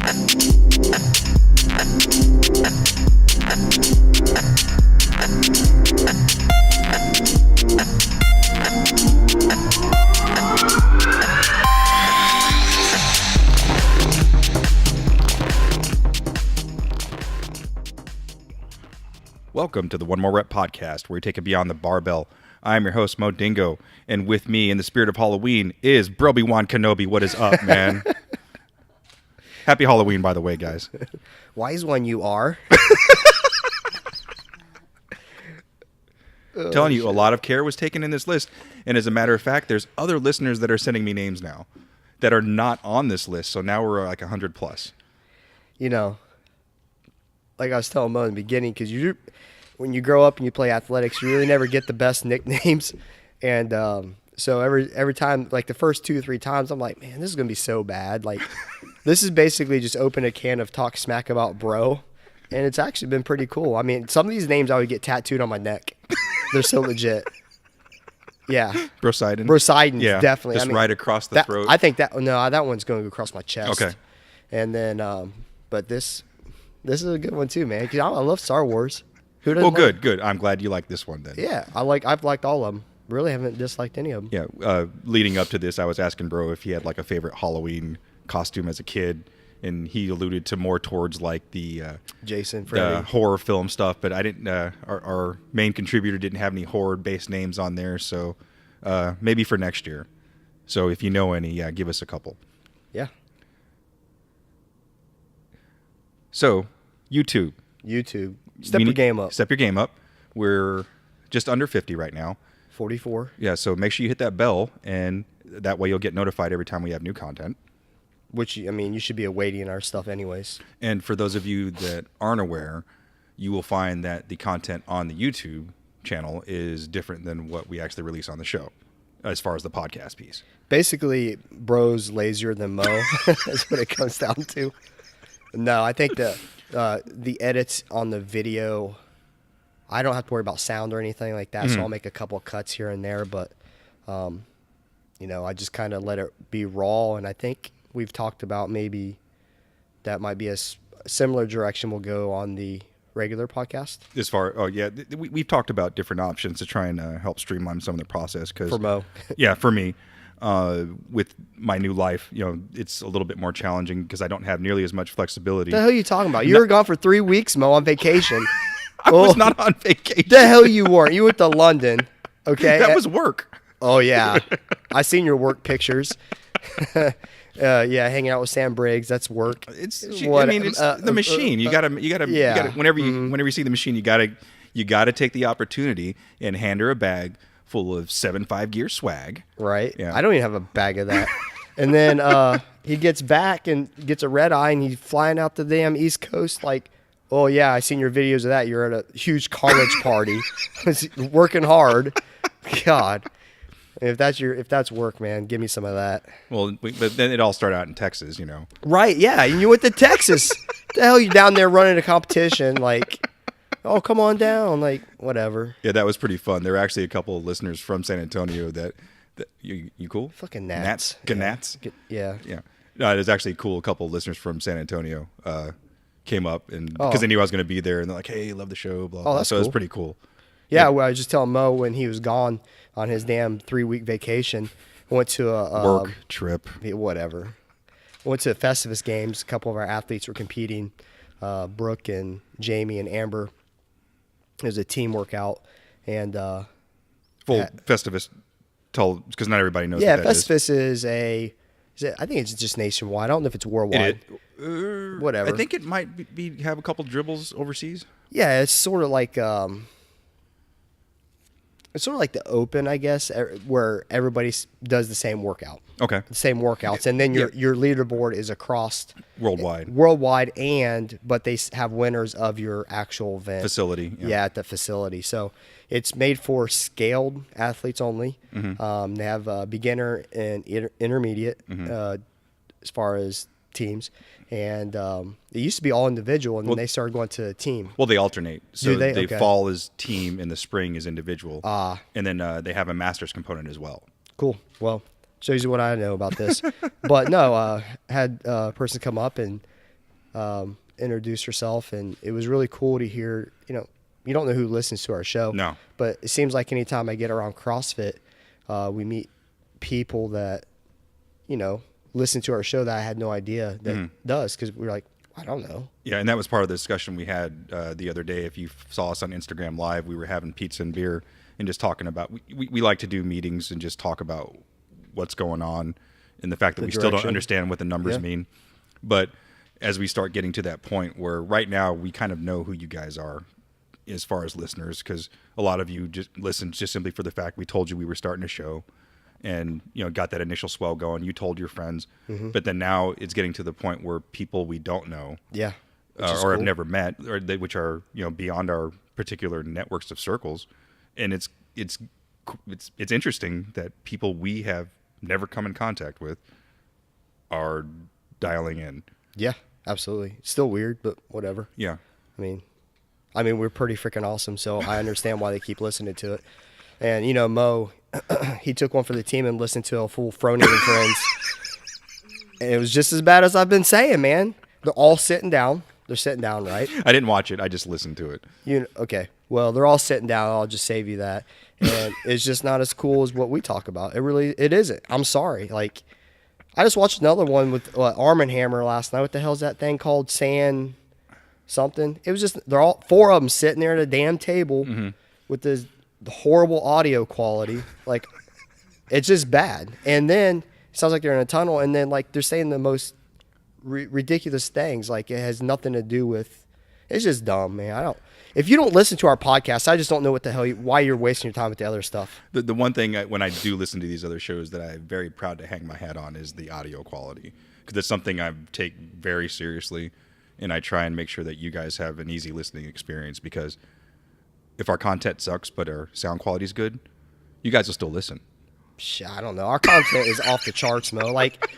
Welcome to the One More Rep podcast, where we take it beyond the barbell. I'm your host, Mo Dingo, and with me in the spirit of Halloween is Broby-Wan Kenobi. What is up, man? Happy Halloween, by the way, guys. Wise one you are. Telling you, a lot of care was taken in this list, and as a matter of fact, there's other listeners that are sending me names now that are not on this list, so now we're like 100 plus. You know, like I was telling Mo in the beginning, because when you grow up and you play athletics, you really never get the best nicknames. And so every time, like the first 2 or 3 times, I'm like, man, this is going to be so bad. Like, this is basically just open a can of talk smack about bro. And it's actually been pretty cool. I mean, some of these names I would get tattooed on my neck. They're so legit. Yeah. Brosidon, yeah, definitely. Just right across the throat. I think that one's going to go across my chest. Okay. And then, but this is a good one too, man. Because I love Star Wars. Who doesn't? Well, good. I'm glad you like this one then. Yeah, I've liked all of them. Really haven't disliked any of them. Yeah. Leading up to this, I was asking Bro if he had like a favorite Halloween costume as a kid, and he alluded to more towards like the Jason, Freddy, horror film stuff. But I didn't. Our main contributor didn't have any horror-based names on there, so maybe for next year. So if you know any, yeah, give us a couple. Yeah. So YouTube. Step your game up. Step your game up. We're just under 50 right now. 44. Yeah, so make sure you hit that bell, and that way you'll get notified every time we have new content. Which, I mean, you should be awaiting our stuff anyways. And for those of you that aren't aware, you will find that the content on the YouTube channel is different than what we actually release on the show, as far as the podcast piece. Basically, bro's lazier than Mo. That's what it comes down to. No, I think the edits on the video, I don't have to worry about sound or anything like that, so I'll make a couple of cuts here and there, but I just kind of let it be raw, and I think we've talked about maybe that might be a similar direction we'll go on the regular podcast. We've talked about different options to try and help streamline some of the process. For Mo. Yeah, for me. With my new life, it's a little bit more challenging because I don't have nearly as much flexibility. The hell are you talking about? You were gone for 3 weeks, Mo, on vacation. I was not on vacation. The hell you weren't. You went to London. Okay. That was work. Oh yeah. I seen your work pictures. Hanging out with Sam Briggs. That's work. It's the machine. You gotta. Whenever you see the machine, you gotta take the opportunity and hand her a bag full of 7.5 gear swag. Right. Yeah. I don't even have a bag of that. And then he gets back and gets a red eye, and he's flying out the damn East Coast like, oh yeah, I seen your videos of that. You're at a huge college party, working hard. God. If that's work, man, give me some of that. Well, but then it all started out in Texas, Right, yeah. And you went to Texas. The hell you down there running a competition? Like, oh, come on down. Like, whatever. Yeah, that was pretty fun. There were actually a couple of listeners from San Antonio that you cool? Fucking gnats. Gnats? Yeah. Yeah. No, it was actually cool. A couple of listeners from San Antonio came up, and because they knew I was going to be there, and they're like, hey, love the show, blah, blah. That's so cool. It was pretty cool. Yeah, well, I was just telling Mo when he was gone on his damn 3-week vacation, went to a work trip. Whatever. Went to Festivus Games. A couple of our athletes were competing. Brooke and Jamie and Amber. It was a team workout. And Festivus, because not everybody knows what that Festivus is I think it's just nationwide. I don't know if it's worldwide. Whatever. I think it might have a couple dribbles overseas. Yeah, it's sort of like the Open, I guess, where everybody does the same workout. Okay. The same workouts, and then your leaderboard is across worldwide, but they have winners of your actual event facility. Yeah, at the facility. So it's made for scaled athletes only. Mm-hmm. They have beginner and intermediate as far as teams. And it used to be all individual, and then they started going to team. Well, they alternate. So they? The Okay. fall is team, and the spring is individual. And then they have a master's component as well. Cool. Well, shows you what I know about this. But no, had a person come up and introduce herself, and it was really cool to hear. You don't know who listens to our show, No. but it seems like anytime I get around CrossFit, we meet people that listen to our show that I had no idea that does, because we're like, I don't know. Yeah, and that was part of the discussion we had the other day. If you saw us on Instagram Live, we were having pizza and beer and just talking about, we like to do meetings and just talk about what's going on and the fact that we still don't understand what the numbers mean. But as we start getting to that point where right now we kind of know who you guys are as far as listeners, because a lot of you just listen just simply for the fact we told you we were starting a show and got that initial swell going. You told your friends, but then now it's getting to the point where people we don't know, or have never met, or which are beyond our particular networks of circles, and it's interesting that people we have never come in contact with are dialing in. Yeah, absolutely. It's still weird, but whatever. Yeah, I mean, we're pretty freaking awesome, so I understand why they keep listening to it. And Mo, he took one for the team and listened to a full Froning and Friends. And it was just as bad as I've been saying, man. They're all sitting down. They're sitting down, right? I didn't watch it. I just listened to it. Okay. Well, they're all sitting down. I'll just save you that. And it's just not as cool as what we talk about. It isn't. I'm sorry. Like, I just watched another one with Arm & Hammer last night. What the hell is that thing called? Sand something. It was just, they're all four of them sitting there at a damn table with the horrible audio quality. Like, it's just bad. And then it sounds like they're in a tunnel, and then like they're saying the most ridiculous things. Like, it has nothing to do with. It's just dumb, man. If you don't listen to our podcast, I just don't know what the hell why you're wasting your time with the other stuff. The one thing when I do listen to these other shows that I'm very proud to hang my hat on is the audio quality, because it's something I take very seriously, and I try and make sure that you guys have an easy listening experience, because if our content sucks but our sound quality is good, you guys will still listen. I don't know. Our content is off the charts, Mo. Like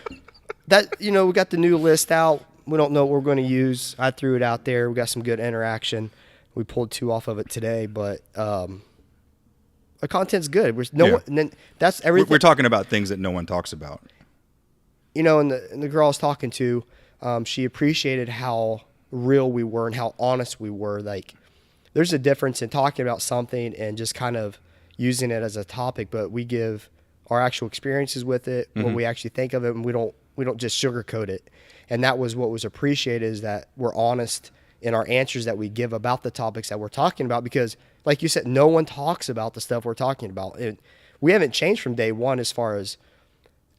that, we got the new list out. We don't know what we're going to use. I threw it out there. We got some good interaction. We pulled 2 off of it today, but our content's good. And then that's everything. We're talking about things that no one talks about. And the girl I was talking to, she appreciated how real we were and how honest we were. Like, there's a difference in talking about something and just kind of using it as a topic, but we give our actual experiences with it, what we actually think of it, and we don't just sugarcoat it. And that was what was appreciated, is that we're honest in our answers that we give about the topics that we're talking about, because like you said, no one talks about the stuff we're talking about. We haven't changed from day one as far as,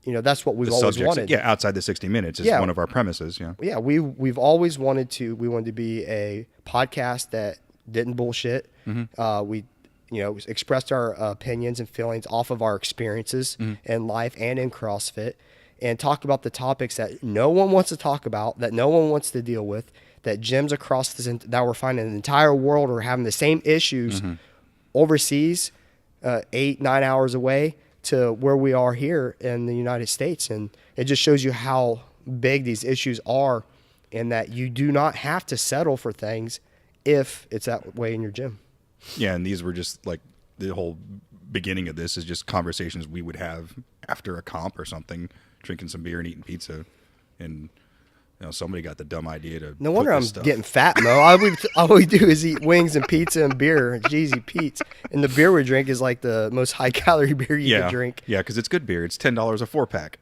that's what we've always wanted. Yeah, outside the 60 minutes is one of our premises. Yeah. Yeah, we've always wanted to be a podcast that didn't bullshit. We expressed our opinions and feelings off of our experiences in life and in CrossFit, and talk about the topics that no one wants to talk about, that no one wants to deal with, that gyms across that we're finding in the entire world are having the same issues overseas, 8-9 hours away to where we are here in the United States. And it just shows you how big these issues are, and that you do not have to settle for things if it's that way in your gym. Yeah, and these were just like the whole beginning of this is just conversations we would have after a comp or something, drinking some beer and eating pizza, and somebody got the dumb idea to. No wonder I'm getting fat, Mo. All we do is eat wings and pizza and beer, Jeezy Pete's, and the beer we drink is like the most high calorie beer you can drink. Yeah, because it's good beer. It's $10 a 4-pack.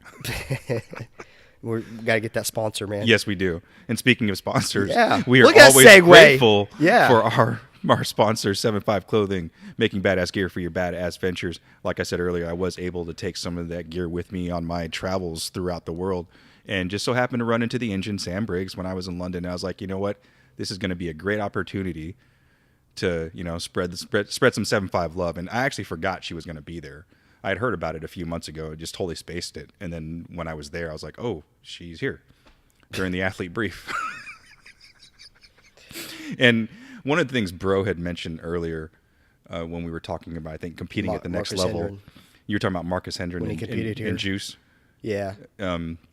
We gotta get that sponsor, man. Yes, we do. And speaking of sponsors, we are Look at always segue. grateful for our sponsor, 7.5 Clothing, making badass gear for your badass ventures. Like I said earlier, I was able to take some of that gear with me on my travels throughout the world, and just so happened to run into the engine, Sam Briggs, when I was in London. And I was like, you know what? This is going to be a great opportunity to, spread some 7.5 love. And I actually forgot she was going to be there. I had heard about it a few months ago, just totally spaced it. And then when I was there, I was like, oh, she's here during the athlete brief. And one of the things Bro had mentioned earlier when we were talking about, I think, competing at the next Marcus level, Hendren. you were talking about Marcus Hendren When he competed here. and Juice. Yeah.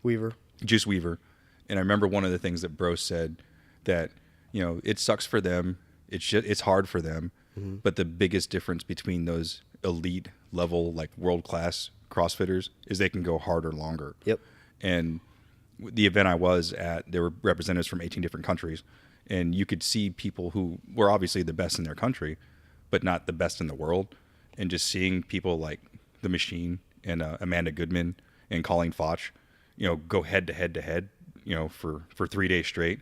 Weaver. Juice Weaver. And I remember one of the things that Bro said, that, it sucks for them. It's hard for them. But the biggest difference between those elite level, like world-class CrossFitters, is they can go harder longer. Yep. And the event I was at, there were representatives from 18 different countries, and you could see people who were obviously the best in their country, but not the best in the world. And just seeing people like The Machine and Amanda Goodman and Colleen Foch, go head to head, for 3 days straight.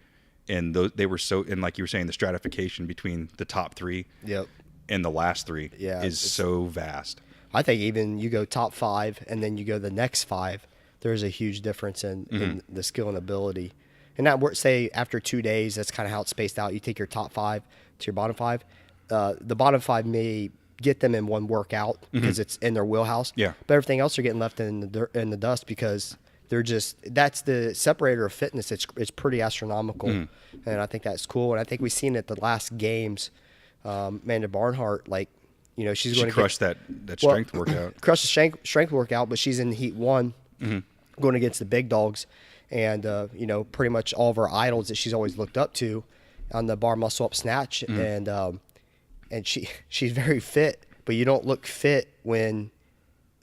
And they were so, and like you were saying, the stratification between the top three Yep. and the last three is so vast. I think even you go top 5 and then you go the next 5, there's a huge difference in the skill and ability. And that, say, after 2 days, that's kind of how it's spaced out. You take your top 5 to your bottom 5. The bottom 5 may get them in one workout because it's in their wheelhouse. Yeah. But everything else are getting left in the dirt, in the dust, because they're just, that's the separator of fitness. It's pretty astronomical. And I think that's cool. And I think we've seen it the last games. Amanda Barnhart, she's going to crush that strength workout. Crush the strength workout, but she's in heat 1 going against the big dogs. And, pretty much all of her idols that she's always looked up to on the bar muscle up snatch. And she's very fit, but you don't look fit when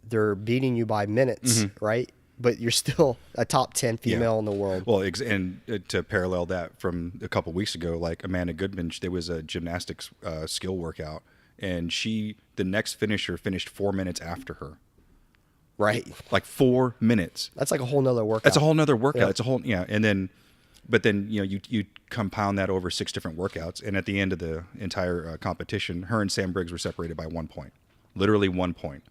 they're beating you by minutes, right? But you're still a top 10 female in the world. Well, and to parallel that from a couple weeks ago, like Amanda Goodman, there was a gymnastics skill workout, and the next finisher finished 4 minutes after her. Right. Like 4 minutes. That's like a whole nother workout. That's a whole nother workout. Yeah. It's a whole, and then, but then, you compound that over 6 different workouts. And at the end of the entire competition, her and Sam Briggs were separated by 1 point, literally 1 point,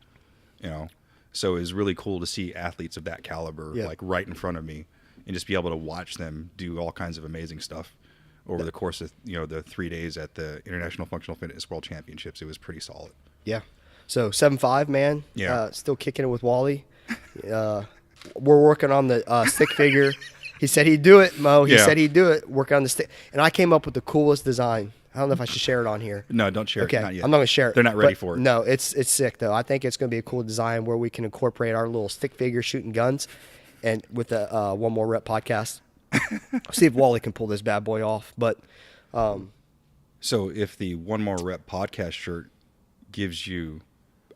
So it was really cool to see athletes of that caliber, like right in front of me, and just be able to watch them do all kinds of amazing stuff over the course of, the 3 days at the International Functional Fitness World Championships. It was pretty solid. Yeah. So 7'5", man. Yeah. Still kicking it with Wally. We're working on the stick figure. He said he'd do it, Mo. He said he'd do it. Work on the stick. And I came up with the coolest design. I don't know if I should share it on here. No, don't share it. Not yet. I'm not going to share it. They're not ready for it. No, it's sick, though. I think it's going to be a cool design where we can incorporate our little stick figure shooting guns and with the One More Rep podcast. See if Wally can pull this bad boy off. But so if the One More Rep podcast shirt gives you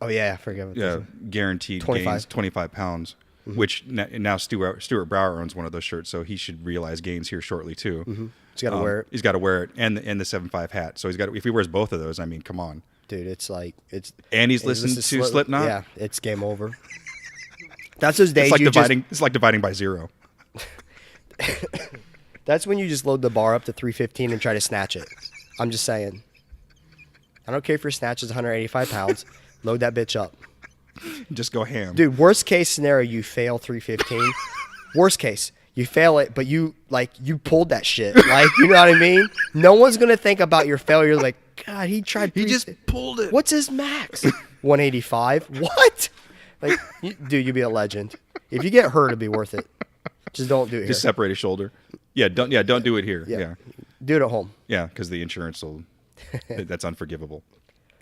I forget what this is. guaranteed 25 pounds, which now Stuart Brower owns one of those shirts, so he should realize gains here shortly too. He's got to wear it. He's got to wear it, and the 7'5" hat. So if he wears both of those, I mean, come on, dude. It's like it's. And he's listened to Slipknot. Yeah, it's game over. That's those days. It's like dividing by 0. That's when you just load the bar up to 315 and try to snatch it. I'm just saying. I don't care if your snatch is 185 pounds. Load that bitch up. Just go ham. Dude, worst case scenario, you fail 315. Worst case, you fail it, but you pulled that shit. Like, you know what I mean? No one's going to think about your failure like, God, he tried. He just pulled it. What's his max? 185. What? Like, dude, you'd be a legend. If you get hurt, it'd be worth it. Just don't do it here. Just separate a shoulder. Don't do it here. Yeah. Do it at home. Yeah, because the insurance will. That's unforgivable.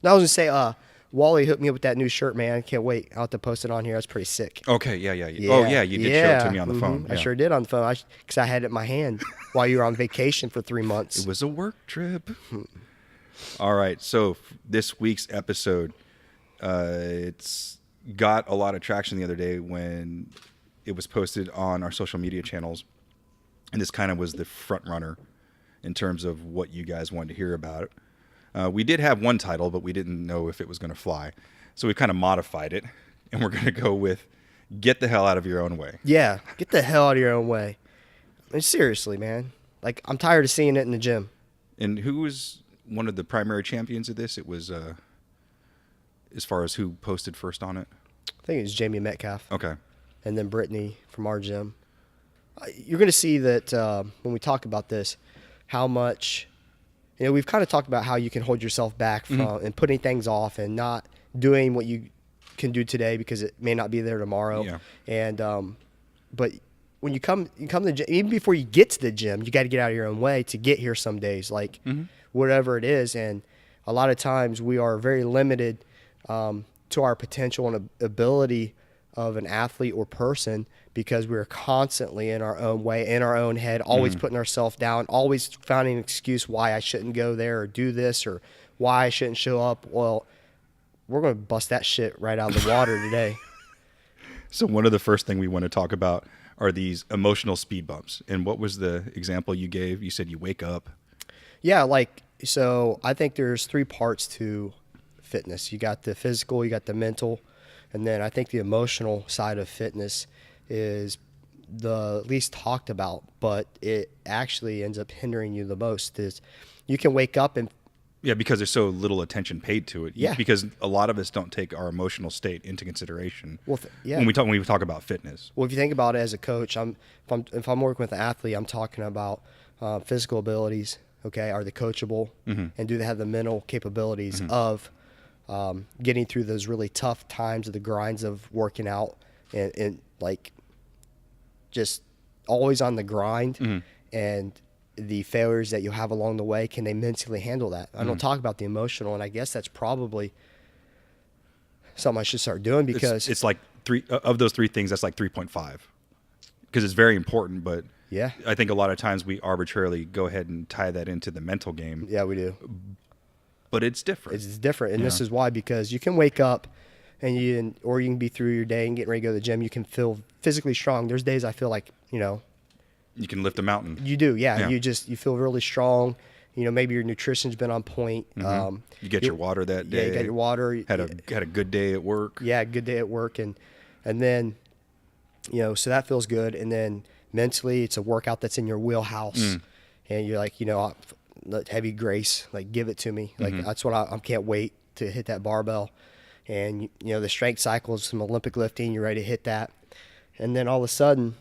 Now, I was going to say, Wally hooked me up with that new shirt, man. Can't wait. I'll have to post it on here. That's pretty sick. Okay, yeah. Oh, yeah, you did show it to me on the phone. I sure did on the phone because I had it in my hand while you were on vacation for 3 months. It was a work trip. All right, so this week's episode, it's got a lot of traction the other day when it was posted on our social media channels, and this kind of was the front runner in terms of what you guys wanted to hear about it. We did have one title, but we didn't know if it was going to fly. So we kind of modified it, and we're going to go with Get the Hell Out of Your Own Way. Yeah, get the hell out of your own way. I mean, seriously, man. Like, I'm tired of seeing it in the gym. And who was one of the primary champions of this? It was, as far as who posted first on it? I think it was Jamie Metcalf. Okay. And then Brittany from our gym. You're going to see that when we talk about this, how much... we've kind of talked about how you can hold yourself back from and putting things off and not doing what you can do today because it may not be there tomorrow. Yeah. And but when you come to the gym, even before you get to the gym, you got to get out of your own way to get here some days, like whatever it is. And a lot of times we are very limited to our potential and ability of an athlete or person because we're constantly in our own way, in our own head, always putting ourselves down, always finding an excuse why I shouldn't go there or do this or why I shouldn't show up. Well, we're going to bust that shit right out of the water today. So one of the first thing we want to talk about are these emotional speed bumps. And what was the example you gave? You said you wake up. Yeah, like, so I think there's 3 parts to fitness. You got the physical, you got the mental, and then I think the emotional side of fitness is the least talked about, but it actually ends up hindering you the most. Is you can wake up and Yeah, because there's so little attention paid to it. Yeah. Because a lot of us don't take our emotional state into consideration yeah. when we talk about fitness. Well, if you think about it as a coach, if I'm working with an athlete, I'm talking about physical abilities. Okay, are they coachable, and do they have the mental capabilities of getting through those really tough times of the grinds of working out and like just always on the grind and the failures that you have along the way? Can they mentally handle that? I don't talk about the emotional, and I guess that's probably something I should start doing, because it's like of those 3 things, that's like 3.5, because it's very important. But yeah, I think a lot of times we arbitrarily go ahead and tie that into the mental game. yeah, we do. But it's different. It's different, and this is why, because you can wake up and you can be through your day and getting ready to go to the gym. You can feel physically strong. There's days I feel like, You can lift a mountain. you do, yeah. You feel really strong. Maybe your nutrition's been on point. You get your water that day. Yeah, you got your water. Had a good day at work. Yeah, good day at work, and then, so that feels good. And then mentally, it's a workout that's in your wheelhouse, and you're like, heavy grace, like, give it to me. Like, that's what I can't wait to hit that barbell. And the strength cycles, some Olympic lifting, you're ready to hit that, and then all of a sudden,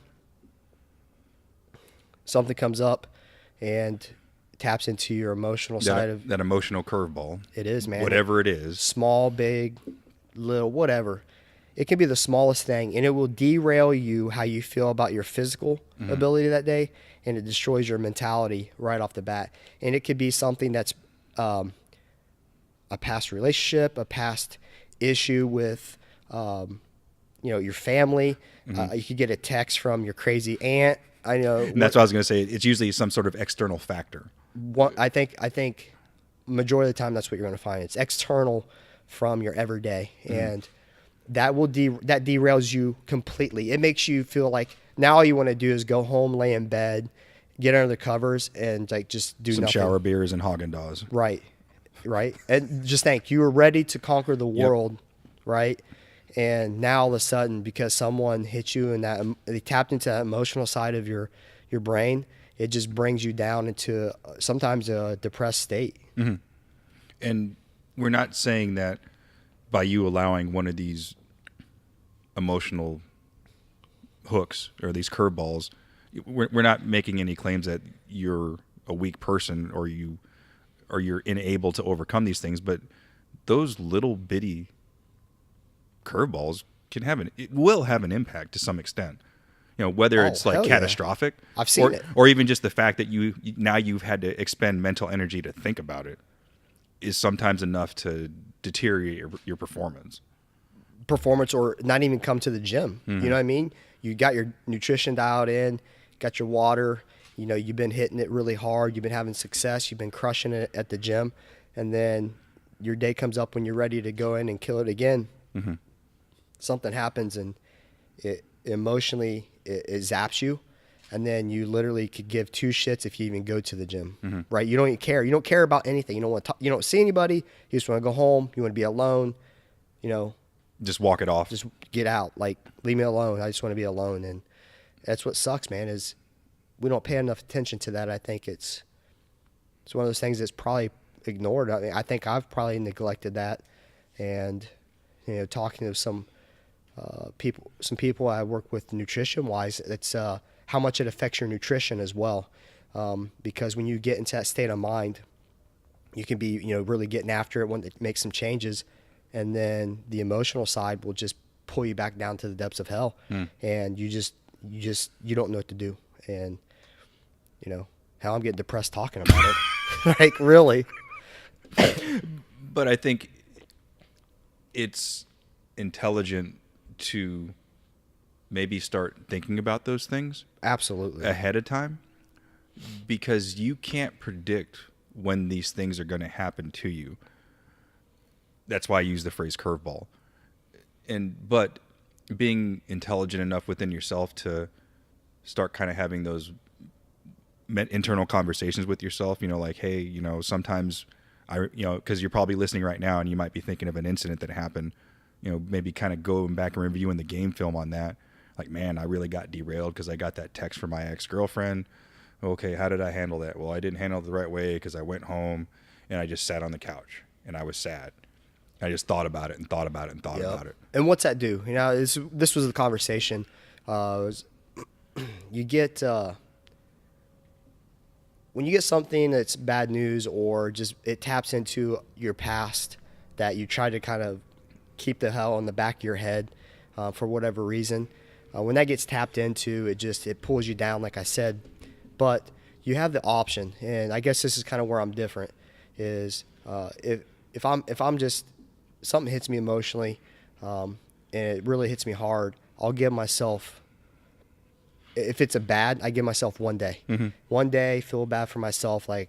something comes up and taps into your emotional side of that emotional curveball. It is, man. Whatever it is. Small, big, little, whatever. It can be the smallest thing, and it will derail you how you feel about your physical ability that day, and it destroys your mentality right off the bat. And it could be something that's a past relationship, a past issue with your family. You could get a text from your crazy aunt. I know. And that's what I was going to say. It's usually some sort of external factor. I think majority of the time that's what you're going to find. It's external from your everyday, and that that derails you completely. It makes you feel like now all you want to do is go home, lay in bed, get under the covers, and like just do some nothing. shower beers and Haagen-Dazs. Right, and just think you were ready to conquer the world, right? And now all of a sudden, because someone hit you and they tapped into that emotional side of your brain, it just brings you down into sometimes a depressed state. And we're not saying that by you allowing one of these emotional hooks or these curveballs, we're not making any claims that you're a weak person or you're unable to overcome these things. But those little bitty curveballs it will have an impact to some extent. Whether it's like catastrophic, I've seen it, or even just the fact that you've had to expend mental energy to think about it is sometimes enough to deteriorate your performance, or not even come to the gym. You know what I mean? You got your nutrition dialed in, got your water, you've been hitting it really hard. You've been having success. You've been crushing it at the gym. And then your day comes up when you're ready to go in and kill it again. Something happens and it emotionally it zaps you, and then you literally could give 2 shits if you even go to the gym, right? You don't even care. You don't care about anything. You don't want to you don't see anybody. You just want to go home. You want to be alone. Just walk it off. Just get out. Like, leave me alone. I just want to be alone. And that's what sucks, man, is we don't pay enough attention to that. I think it's one of those things that's probably ignored. I mean, I think I've probably neglected that. And talking to some people I work with nutrition wise, it's how much it affects your nutrition as well. Because when you get into that state of mind, you can be, really getting after it, want to make some changes, and then the emotional side will just pull you back down to the depths of hell. And you don't know what to do. And, hell, I'm getting depressed talking about it. Like, really. But I think it's intelligent to maybe start thinking about those things absolutely ahead of time, because you can't predict when these things are going to happen to you. That's why I use the phrase curveball. But being intelligent enough within yourself to start kind of having those internal conversations with yourself, like, hey, sometimes because you're probably listening right now and you might be thinking of an incident that happened, maybe kind of going back and reviewing the game film on that. Like, man, I really got derailed because I got that text from my ex-girlfriend. Okay, how did I handle that? Well, I didn't handle it the right way because I went home and I just sat on the couch and I was sad. I just thought about it and thought about it and thought about it. And what's that do? This was the conversation. You get when you get something that's bad news or just it taps into your past that you try to kind of keep the hell in the back of your head for whatever reason. When that gets tapped into, it pulls you down, like I said. But you have the option, and I guess this is kind of where I'm different. Is if I'm just something hits me emotionally, and it really hits me hard, I'll give myself. If it's I give myself 1 day. Mm-hmm. 1 day, feel bad for myself, like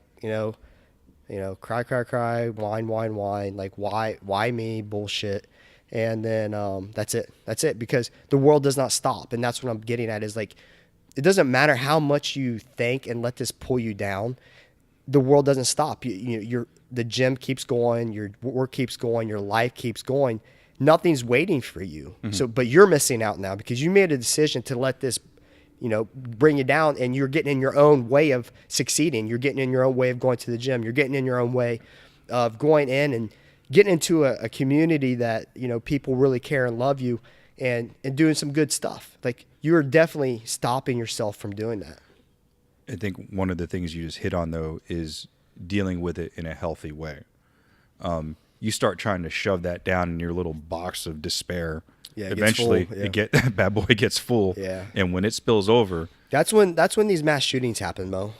cry, whine, like why me, bullshit. And then that's it, because the world does not stop. And that's what I'm getting at is like, it doesn't matter how much you think and let this pull you down. The world doesn't stop. The gym keeps going, your work keeps going, your life keeps going. Nothing's waiting for you. Mm-hmm. But you're missing out now because you made a decision to let this, bring you down, and you're getting in your own way of succeeding. You're getting in your own way of going to the gym. You're getting in your own way of going in and getting into a community that, people really care and love you and doing some good stuff. Like, you're definitely stopping yourself from doing that. I think one of the things you just hit on, though, is dealing with it in a healthy way. You start trying to shove that down in your little box of despair. Yeah, eventually, bad boy gets full. Yeah. And when it spills over, that's when these mass shootings happen, Mo.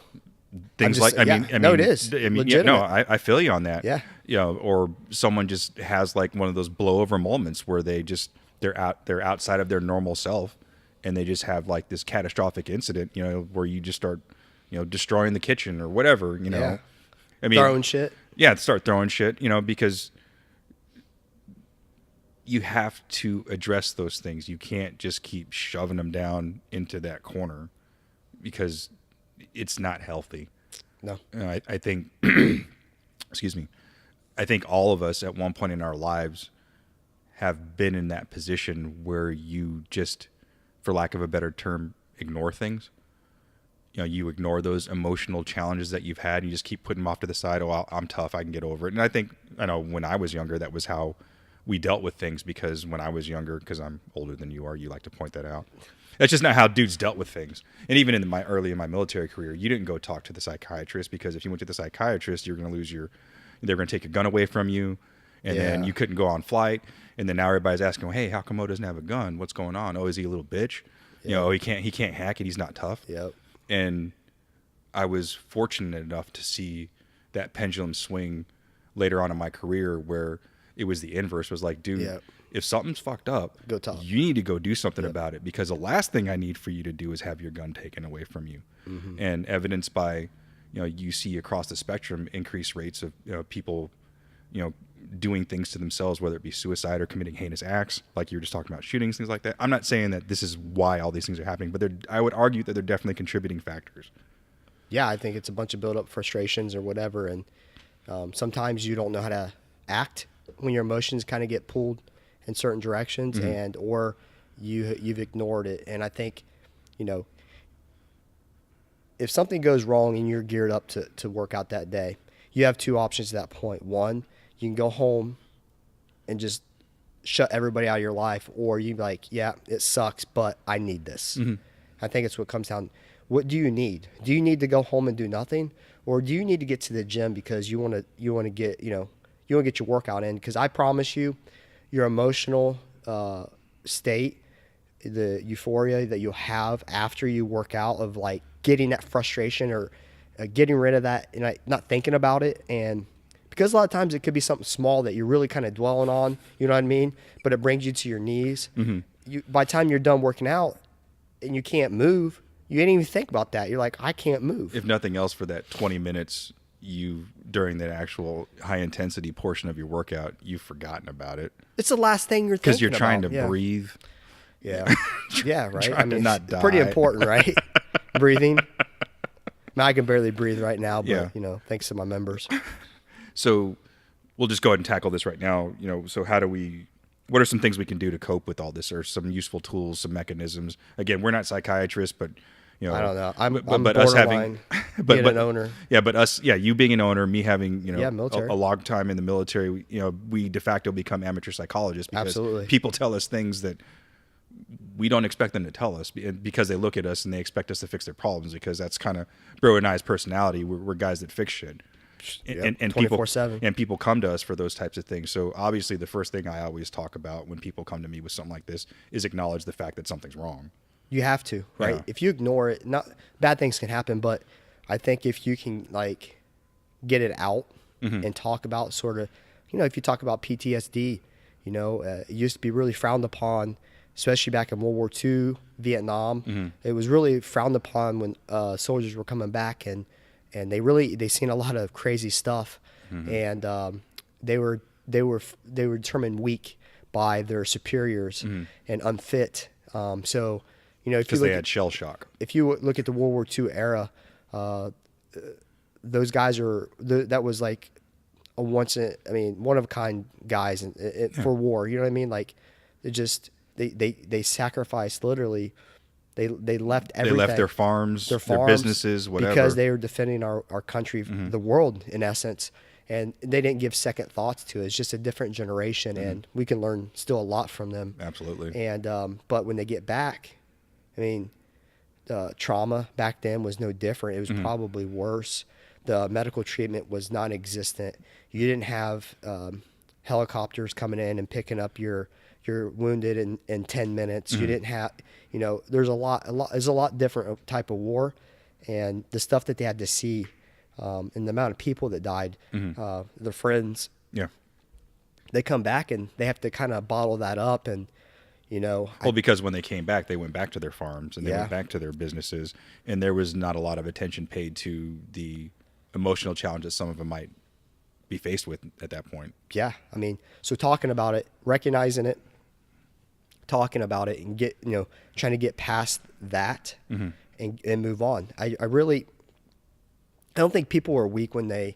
Things no, it is. I feel you on that. Yeah. Or someone just has like one of those blowover moments where they're outside of their normal self, and they just have like this catastrophic incident, where you just start, destroying the kitchen or whatever, Yeah. Throwing shit. Yeah, start throwing shit, because you have to address those things. You can't just keep shoving them down into that corner because it's not healthy. No. I think, excuse me, I think all of us at one point in our lives have been in that position where you just, for lack of a better term, ignore things. You ignore those emotional challenges that you've had. You just keep putting them off to the side. Oh, I'm tough. I can get over it. And I know when I was younger, that was how we dealt with things, because when I was younger, because I'm older than you are, you like to point that out. That's just not how dudes dealt with things. And even in my military career, you didn't go talk to the psychiatrist, because if you went to the psychiatrist, you're going to they're going to take a gun away from you, and then you couldn't go on flight. And then now everybody's asking, well, hey, how come Mo doesn't have a gun? What's going on? Oh, is he a little bitch? Yep. He can't hack it. He's not tough. Yep. And I was fortunate enough to see that pendulum swing later on in my career, where it was the inverse. It was like, dude, if something's fucked up, go talk. You need to go do something about it, because the last thing I need for you to do is have your gun taken away from you. Mm-hmm. And evidenced by, you see across the spectrum increased rates of people, doing things to themselves, whether it be suicide or committing heinous acts, like you were just talking about, shootings, things like that. I'm not saying that this is why all these things are happening, but I would argue that they're definitely contributing factors. Yeah, I think it's a bunch of built-up frustrations or whatever, and sometimes you don't know how to act when your emotions kind of get pulled in certain directions, mm-hmm. or you've ignored it. And I think, if something goes wrong and you're geared up to work out that day, you have two options at that point. One, you can go home and just shut everybody out of your life, or you be like, yeah, it sucks, but I need this. Mm-hmm. I think it's what comes down. What do you need? Do you need to go home and do nothing, or do you need to get to the gym because you want to get you want to get your workout in? Because I promise you, your emotional state, the euphoria that you'll have after you work out, of like getting that frustration or getting rid of that and not thinking about it, and because a lot of times it could be something small that you're really kind of dwelling on, you know what I mean? But it brings you to your knees. Mm-hmm. By the time you're done working out and you can't move, you didn't even think about that. You're like, I can't move. If nothing else, for that 20 minutes during that actual high intensity portion of your workout, you've forgotten about it. It's the last thing you're thinking about. Because you're trying to breathe. Yeah. Yeah, right. I mean, not die. Pretty important, right? breathing. I can barely breathe right now, but Yeah. thanks to my members. So we'll just go ahead and tackle this right now. So what are some things we can do to cope with all this, or some useful tools, some mechanisms? Again, we're not psychiatrists, but I don't know. I'm but us borderline being an owner. Yeah, but us, you being an owner, me having, military. a long time in the military, we de facto become amateur psychologists because Absolutely. people tell us things that we don't expect them to tell us, because they look at us and they expect us to fix their problems, because that's kind of Bro and I's personality. We're guys that fix shit. Yep, And 24/7. people come to us for those types of things. So obviously the first thing I always talk about when people come to me with something like this is acknowledge the fact that something's wrong. You have to, right? Yeah. If you ignore it, not bad things can happen, but I think if you can get it out and talk about sort of, if you talk about PTSD, it used to be really frowned upon, especially back in World War II, Vietnam. It was really frowned upon when soldiers were coming back, and they seen a lot of crazy stuff, and they were determined weak by their superiors and unfit. So Because they had shell shock. if you look at the World War II era, those guys that was like one of a kind guys for war. You know what I mean? Like, they sacrificed literally. They left everything. They left their farms, their businesses, whatever, because they were defending our country, the world in essence. And they didn't give second thoughts to it. It's just a different generation, and we can learn still a lot from them. Absolutely. And but when they get back, trauma back then was no different. It was probably worse. The medical treatment was non-existent. You didn't have helicopters coming in and picking up your wounded in 10 minutes. You didn't have, there's a lot different type of war, and the stuff that they had to see, and the amount of people that died, their friends. Yeah. They come back and they have to kind of bottle that up, and because when they came back, they went back to their farms and they Yeah. went back to their businesses, and there was not a lot of attention paid to the emotional challenges some of them might be faced with at that point. Yeah, so talking about it, recognizing it, talking about it, and trying to get past that and move on. I don't think people are weak when they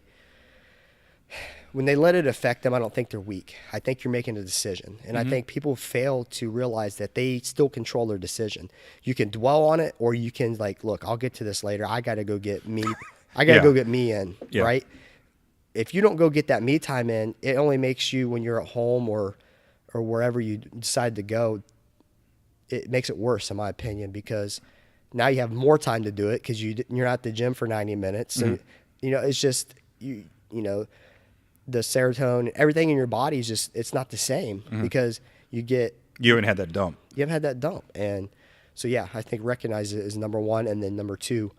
let it affect them. I don't think they're weak. I think you're making a decision, and I think people fail to realize that they still control their decision. You can dwell on it, or you can look, I'll get to this later. I got to go get me. I got to go get me in, right? If you don't go get that me time in, it only makes you, when you're at home or wherever you decide to go, it makes it worse, in my opinion, because now you have more time to do it because you're not at the gym for 90 minutes. And, it's just, the serotonin, everything in your body is just, it's not the same because you haven't had that dump. You haven't had that dump. And so, yeah, I think recognize it is number one. And then number two,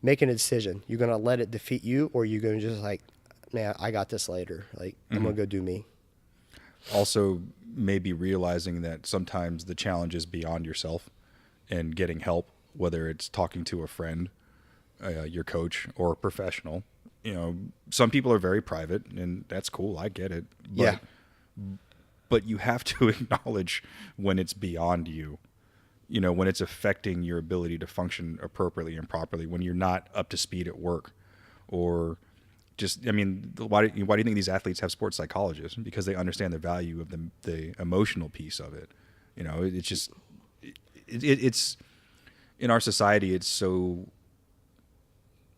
making a decision. You're going to let it defeat you, or you're going to just man, I got this later. I'm going to go do me. Also, maybe realizing that sometimes the challenge is beyond yourself, and getting help, whether it's talking to a friend, your coach, or a professional. Some people are very private, and that's cool. I get it. But, but you have to acknowledge when it's beyond you. When it's affecting your ability to function appropriately and properly, when you're not up to speed at work, or just, why do you think these athletes have sports psychologists? Because they understand the value of the emotional piece of it. It's just, it's in our society,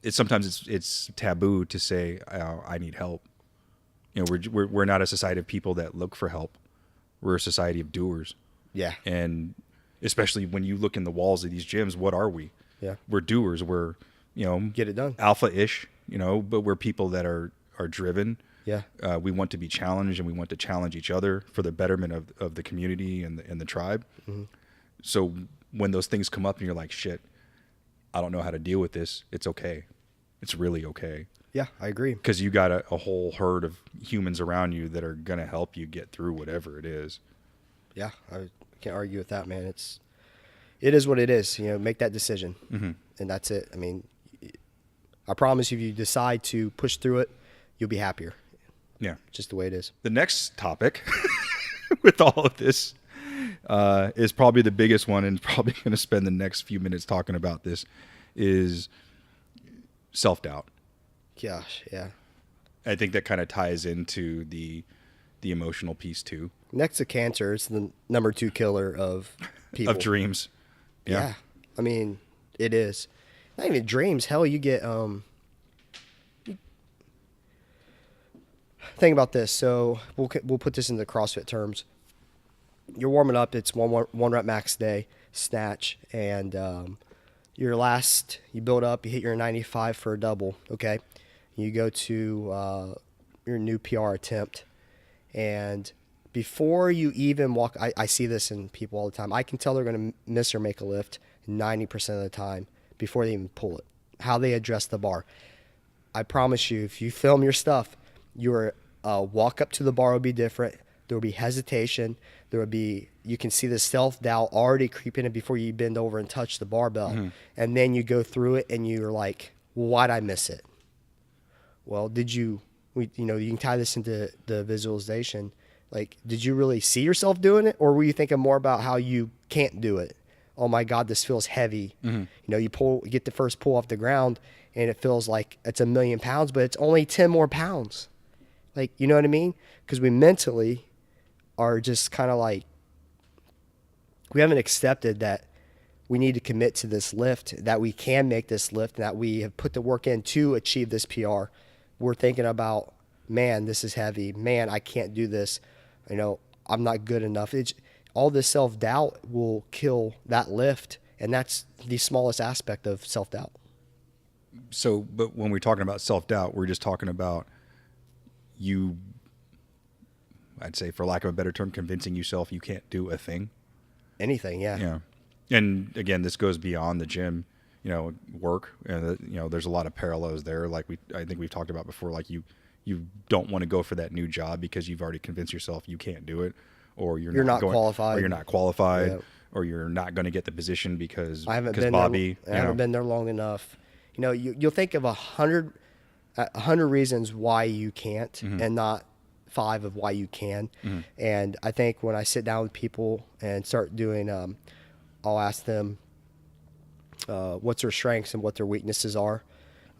sometimes it's taboo to say, I need help. We're not a society of people that look for help. We're a society of doers. Yeah. And especially when you look in the walls of these gyms, what are we? Yeah. We're doers. We're, get it done. Alpha-ish, but we're people that are driven. Yeah. We want to be challenged, and we want to challenge each other for the betterment of the community and the tribe. So when those things come up and you're like, shit, I don't know how to deal with this, it's okay. It's really okay. Yeah, I agree. Because you got a whole herd of humans around you that are going to help you get through whatever it is. Yeah, I can't argue with that, man. It is what it is. Make that decision, and that's it. I promise you, if you decide to push through it, you'll be happier. Yeah. Just the way it is. The next topic with all of this is probably the biggest one, and probably going to spend the next few minutes talking about this, is self-doubt. Gosh, yeah. I think that kind of ties into the emotional piece too. Next to cancer, it's the number 2 killer of people. Of dreams. Yeah. I mean, it is. Not even dreams. Hell, you get think about this. So we'll put this into CrossFit terms. You're warming up. It's one rep max day snatch, and your last you build up. You hit your 95 for a double. Okay, you go to your new PR attempt, and before you even walk, I see this in people all the time. I can tell they're going to miss or make a lift 90% of the time before they even pull it. How they address the bar. I promise you, if you film your stuff, your walk up to the bar will be different. There will be hesitation. You can see the self-doubt already creeping in before you bend over and touch the barbell. Mm-hmm. And then you go through it and you're like, well, why'd I miss it? Well, you can tie this into the visualization. Like, did you really see yourself doing it? Or were you thinking more about how you can't do it? Oh my God, this feels heavy. Mm-hmm. You get the first pull off the ground and it feels like it's 1,000,000 pounds, but it's only 10 more pounds. Like, you know what I mean? Because we mentally are just kind of like, we haven't accepted that we need to commit to this lift, that we can make this lift, that we have put the work in to achieve this PR. We're thinking about, man, this is heavy. Man, I can't do this. I'm not good enough. All this self-doubt will kill that lift, and that's the smallest aspect of self-doubt. So, but when we're talking about self-doubt, we're just talking about I'd say, for lack of a better term, convincing yourself you can't do a thing. Anything, yeah. Yeah. And again, this goes beyond the gym, work. There's a lot of parallels there. Like I think we've talked about before, like you don't want to go for that new job because you've already convinced yourself you can't do it, or you're not qualified, or you're not qualified, yeah. Or you're not going to get the position because I haven't been there long enough. You'll think of 100 reasons why you can't, mm-hmm. and not 5 of why you can. Mm-hmm. And I think when I sit down with people and start doing, I'll ask them what's their strengths and what their weaknesses are.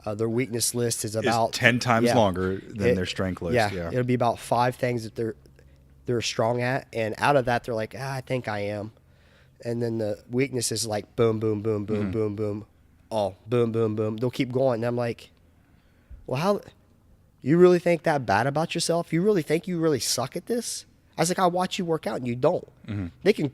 Their weakness list is about 10 times longer than their strength list. Yeah, it'll be about 5 things that they're strong at, and out of that they're like, I think I am. And then the weakness is like boom, boom, boom, boom, mm-hmm. boom, boom, oh, boom, boom, boom. They'll keep going, and I'm like, well, how you really think that bad about yourself? You really think you really suck at this? I was like, I watch you work out and you don't. Mm-hmm.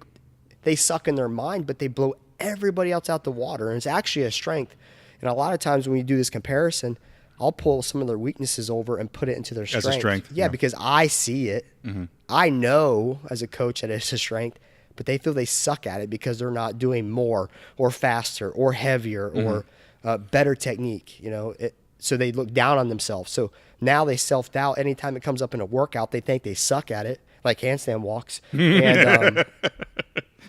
They suck in their mind, but they blow everybody else out the water, and it's actually a strength. And a lot of times when we do this comparison, I'll pull some of their weaknesses over and put it into their strength. As a strength. Yeah, because I see it. Mm-hmm. I know as a coach that it's a strength, but they feel they suck at it because they're not doing more or faster or heavier, mm-hmm. or better technique. So they look down on themselves. So now they self-doubt. Anytime it comes up in a workout, they think they suck at it, like handstand walks. And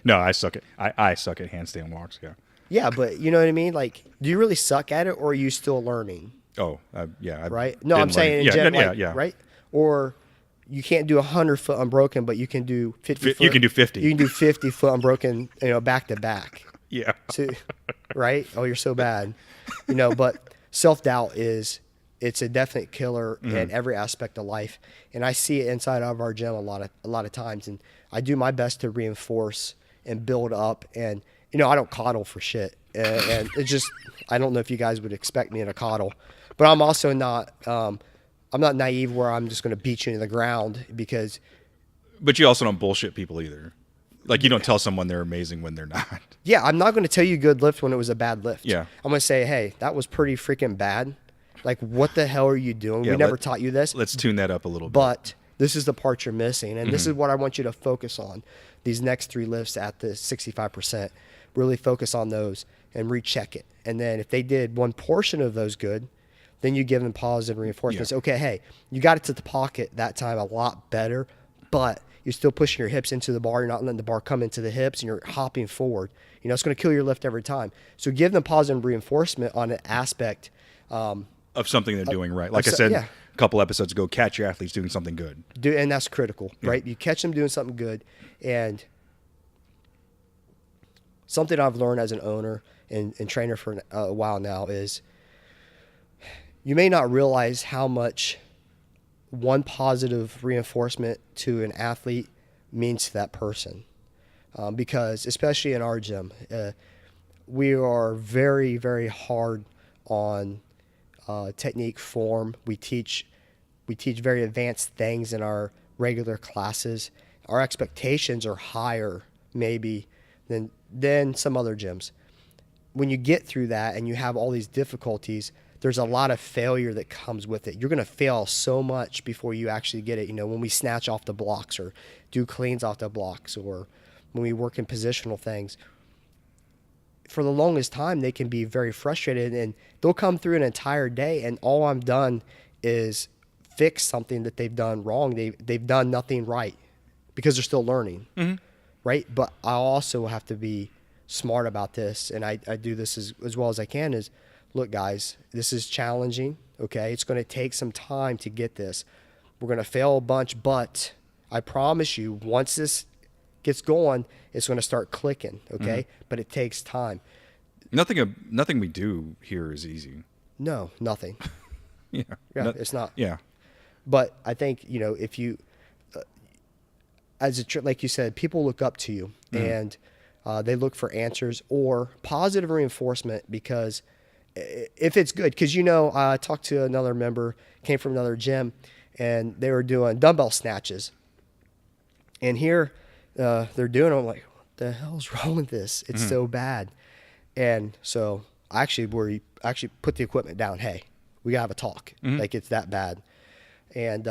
no, I suck at handstand walks. Yeah. Yeah, but you know what I mean? Like, do you really suck at it, or are you still learning? Oh, yeah. Right? No, I'm saying in general, right? Or you can't do 100 foot unbroken, but you can do 50 foot. You can do 50. You can do 50 foot unbroken, back to back. Yeah. So, right? Oh, you're so bad. But self-doubt it's a definite killer, mm-hmm. in every aspect of life. And I see it inside of our gym a lot of times. And I do my best to reinforce and build up, and I don't coddle for shit. And it's just, I don't know if you guys would expect me to coddle, but I'm also not, I'm not naive where I'm just going to beat you into the ground because. But you also don't bullshit people either. Like, you don't tell someone they're amazing when they're not. Yeah. I'm not going to tell you good lift when it was a bad lift. Yeah. I'm going to say, hey, that was pretty freaking bad. Like, what the hell are you doing? We never taught you this. Let's tune that up a little bit. But this is the part you're missing. And mm-hmm. this is what I want you to focus on. These next 3 lifts at the 65%. Really focus on those and recheck it. And then if they did one portion of those good, then you give them positive reinforcements. Yeah. Okay, hey, you got it to the pocket that time a lot better, but you're still pushing your hips into the bar. You're not letting the bar come into the hips, and you're hopping forward. It's going to kill your lift every time. So give them positive reinforcement on an aspect of something they're doing right. Like I said a couple episodes ago, catch your athletes doing something good. And that's critical, right? You catch them doing something good. And something I've learned as an owner and trainer for a while now, is you may not realize how much one positive reinforcement to an athlete means to that person. Because especially in our gym, we are very, very hard on technique, form. We teach very advanced things in our regular classes. Our expectations are higher maybe than some other gyms. When you get through that and you have all these difficulties, there's a lot of failure that comes with it. You're going to fail so much before you actually get it. You know, when we snatch off the blocks or do cleans off the blocks, or when we work in positional things, for the longest time, they can be very frustrated, and they'll come through an entire day, and all I'm done is fix something that they've done wrong. They've done nothing right because they're still learning, right? But I also have to be smart about this, and I do this as well as I can, is, look, guys, this is challenging, okay? It's going to take some time to get this. We're going to fail a bunch, but I promise you, once this gets going, it's going to start clicking, okay? But it takes time. Nothing we do here is easy. No, nothing. Yeah. It's not. Yeah. But I think, you know, if you, like you said, people look up to you, and they look for answers or positive reinforcement, because if it's good, because, you know, I talked to another member, came from another gym, and they were doing dumbbell snatches. And here they're doing it. I'm like, what the hell's wrong with this? It's so bad. And so we actually put the equipment down. Hey, we got to have a talk. Like, it's that bad. And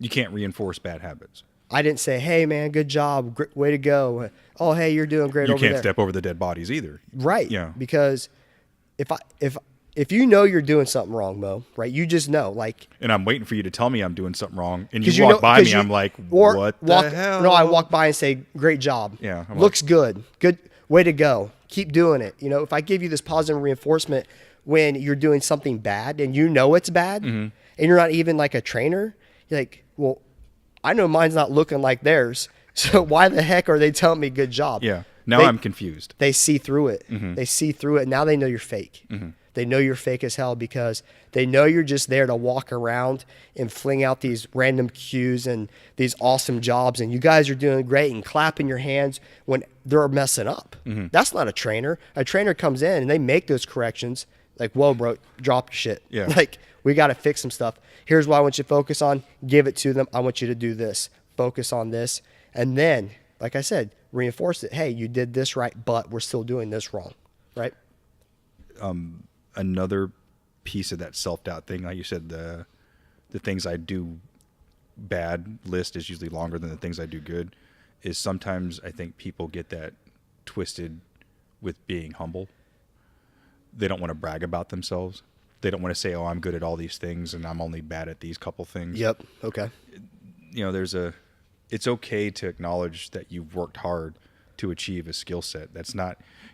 you can't reinforce bad habits. I didn't say, hey, man, good job. Great, way to go. Oh, hey, you're doing great over there. You can't step over the dead bodies either. Right. Yeah. Because if you know you're doing something wrong, Mo, right, you just know. Like, and I'm waiting for you to tell me I'm doing something wrong, and you walk by me, I'm like, what the hell? No, I walk by and say, great job. Yeah. Looks good. Good. Way to go. Keep doing it. You know, if I give you this positive reinforcement when you're doing something bad and you know it's bad, and you're not even like a trainer, you're like, well, I know mine's not looking like theirs, so why the heck are they telling me good job? Yeah. Now I'm confused. They see through it. They see through it. Now they know you're fake. They know you're fake as hell, because they know you're just there to walk around and fling out these random cues and these awesome jobs, and you guys are doing great and clapping your hands when they're messing up. That's not a trainer. A trainer comes in and they make those corrections. Like, whoa, bro, drop your shit. Yeah. Like, we got to fix some stuff. Here's what I want you to focus on. Give it to them. I want you to do this. Focus on this. And then, like I said, reinforce it. Hey, you did this right, but we're still doing this wrong, right? Another piece of that self-doubt thing, like you said, the things I do bad list is usually longer than the things I do good, is sometimes I think people get that twisted with being humble. They don't want to brag about themselves. They don't want to say, oh, I'm good at all these things and I'm only bad at these couple things. Yep. Okay. You know, it's okay to acknowledge that you've worked hard to achieve a skill set.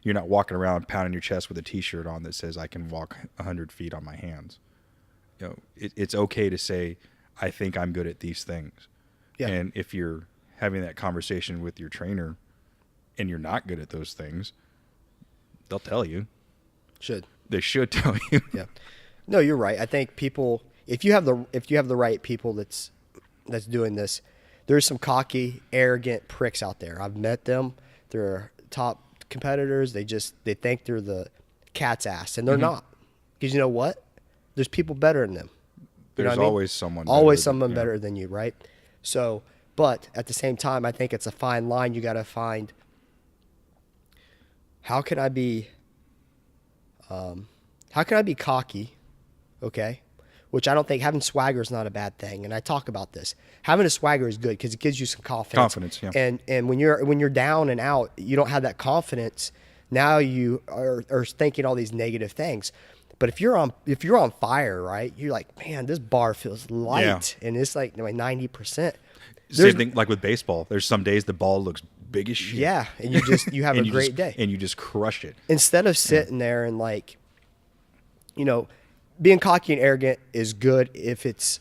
You're not walking around pounding your chest with a t-shirt on that says I can walk 100 feet on my hands. You know, it's okay to say, I think I'm good at these things. Yeah. And if you're having that conversation with your trainer and you're not good at those things, they'll tell you. They should tell you. Yeah. No, you're right. I think people, if you have the right people that's doing this, there's some cocky, arrogant pricks out there. I've met them. They're top competitors. They think they're the cat's ass, and they're not. Because you know what? There's people better than them. There's always someone. Better than you, right? So, but at the same time, I think it's a fine line. You got to find, how can I be cocky, okay? Which I don't think, having swagger is not a bad thing, and I talk about this. Having a swagger is good because it gives you some confidence. Yeah. And when you're down and out, you don't have that confidence. Now you are thinking all these negative things. But if you're on fire, right? You're like, man, this bar feels light, and it's like 90%. Same thing like with baseball. There's some days the ball looks big as shit. Yeah, and you have a great day, and you just crush it. Instead of sitting there and like, you know, being cocky and arrogant is good if it's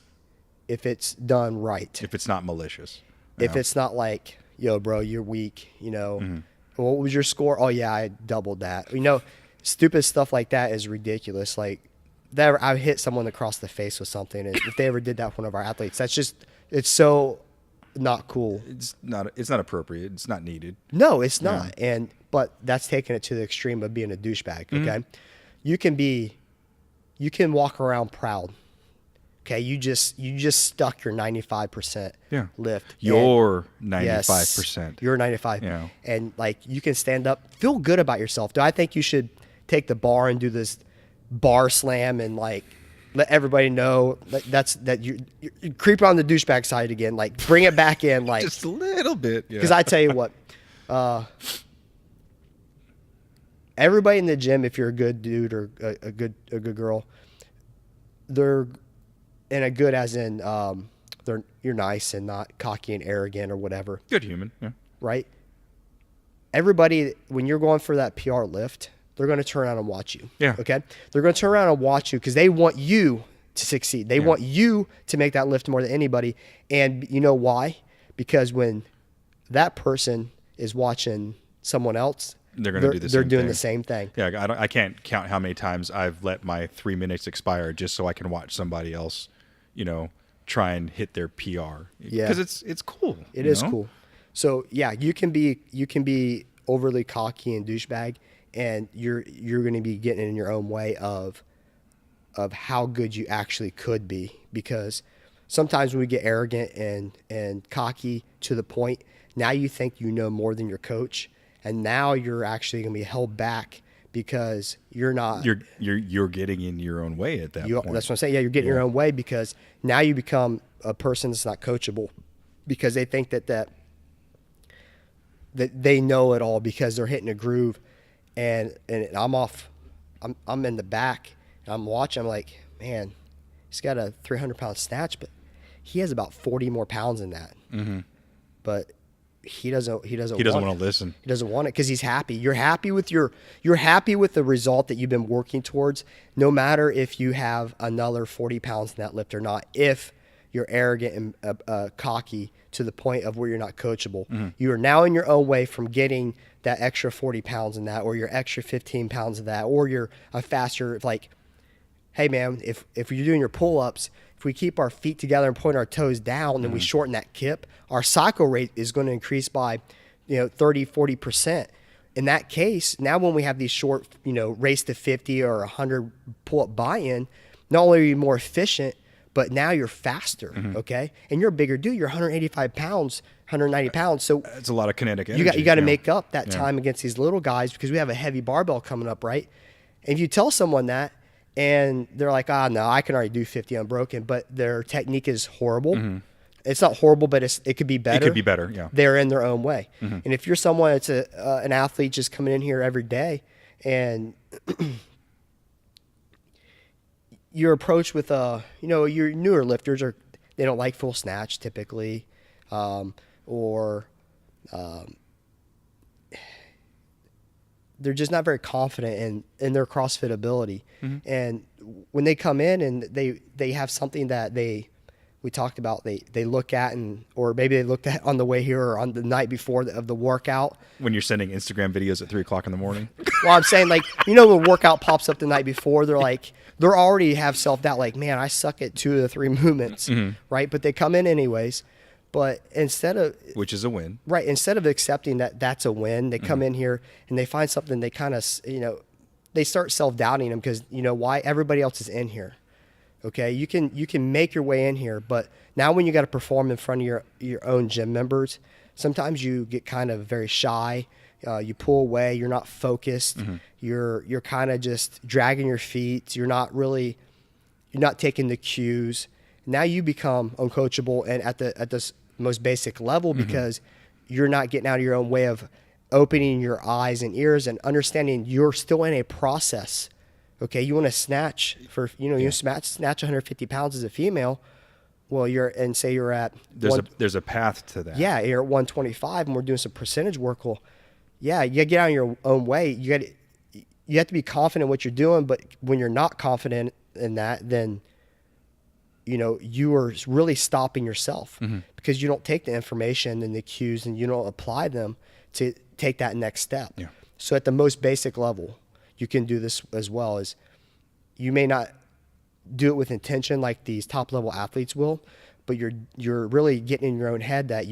done right. If it's not malicious. If it's not like, yo, bro, you're weak. You know, what was your score? Oh yeah, I doubled that. You know, stupid stuff like that is ridiculous. Like that, I hit someone across the face with something, and if they ever did that with one of our athletes, that's just, it's so not cool. It's not appropriate. It's not needed. No, it's not. But that's taking it to the extreme of being a douchebag. Okay, you can walk around proud. Okay, you just stuck your 95% lift. Your 95%. You're 95. Yeah. And like you can stand up, feel good about yourself. Do I think you should take the bar and do this bar slam and like let everybody know that you're creeping on the douchebag side again? Like bring it back in, like just a little bit. Because I tell you what, everybody in the gym, if you're a good dude or a good girl, they're and a good as in you're nice and not cocky and arrogant or whatever. Good human, yeah. Right? Everybody, when you're going for that PR lift, they're going to turn around and watch you. Yeah. Okay? They're going to turn around and watch you because they want you to succeed. They want you to make that lift more than anybody. And you know why? Because when that person is watching someone else, they're going to do the same they're thing. doing the same thing. Yeah, I can't count how many times I've let my 3 minutes expire just so I can watch somebody else, try and hit their PR. Yeah, because it's cool. It is cool. So yeah, you can be overly cocky and douchebag, and you're going to be getting in your own way of how good you actually could be. Because sometimes when we get arrogant and cocky to the point, now you think you know more than your coach. And now you're actually going to be held back because you're not. You're getting in your own way at that point. That's what I'm saying. Yeah, you're getting your own way because now you become a person that's not coachable because they think that they know it all because they're hitting a groove, and I'm off. I'm in the back and I'm watching. I'm like, man, he's got a 300-pound snatch, but he has about 40 more pounds than that. Mm-hmm. But he doesn't want to listen. He doesn't want it because he's happy. You're happy with the result that you've been working towards, no matter if you have another 40 pounds in that lift or not. If you're arrogant and cocky to the point of where you're not coachable, you are now in your own way from getting that extra 40 pounds in that, or your extra 15 pounds of that, or you're a faster, like, hey man, if you're doing your pull-ups, if we keep our feet together and point our toes down and we shorten that kip, our cycle rate is going to increase by 30-40%. In that case, now when we have these short race to 50 or 100 pull-up buy-in, not only are you more efficient, but now you're faster, okay? And you're a bigger dude. You're 185 pounds, 190 pounds. So it's a lot of kinetic energy. You got to make up that time against these little guys because we have a heavy barbell coming up, right? And if you tell someone that, and they're like, no, I can already do 50 unbroken, but their technique is horrible. Mm-hmm. It's not horrible, but it could be better. It could be better, yeah. They're in their own way. Mm-hmm. And if you're someone that's an athlete just coming in here every day, and your approach with your newer lifters they don't like full snatch typically, or they're just not very confident in their CrossFit ability. Mm-hmm. And when they come in and they have something that we talked about, they look at, or maybe they looked at on the way here or on the night before of the workout. When you're sending Instagram videos at 3:00 in the morning. Well, I'm saying, like, when workout pops up the night before, they're already have self-doubt, like, man, I suck at 2 of the 3 movements, right? But they come in anyways. But which is a win, right? Instead of accepting that that's a win, they come in here and they find something. They kind of, they start self-doubting them because why? Everybody else is in here. Okay, you can make your way in here, but now when you got to perform in front of your own gym members, sometimes you get kind of very shy. You pull away. You're not focused. Mm-hmm. You're kind of just dragging your feet. You're not taking the cues. Now you become uncoachable and at this most basic level because you're not getting out of your own way of opening your eyes and ears and understanding you're still in a process. Okay, you want to snatch you snatch 150 pounds as a female. Well, say you're at there's a path to that. Yeah, you're at 125 and we're doing some percentage work. Well, yeah, you get out of your own way. You have to be confident in what you're doing, but when you're not confident in that, then you are really stopping yourself because you don't take the information and the cues and you don't apply them to take that next step. Yeah. So at the most basic level, you can do this as well, is you may not do it with intention like these top level athletes will, but you're really getting in your own head that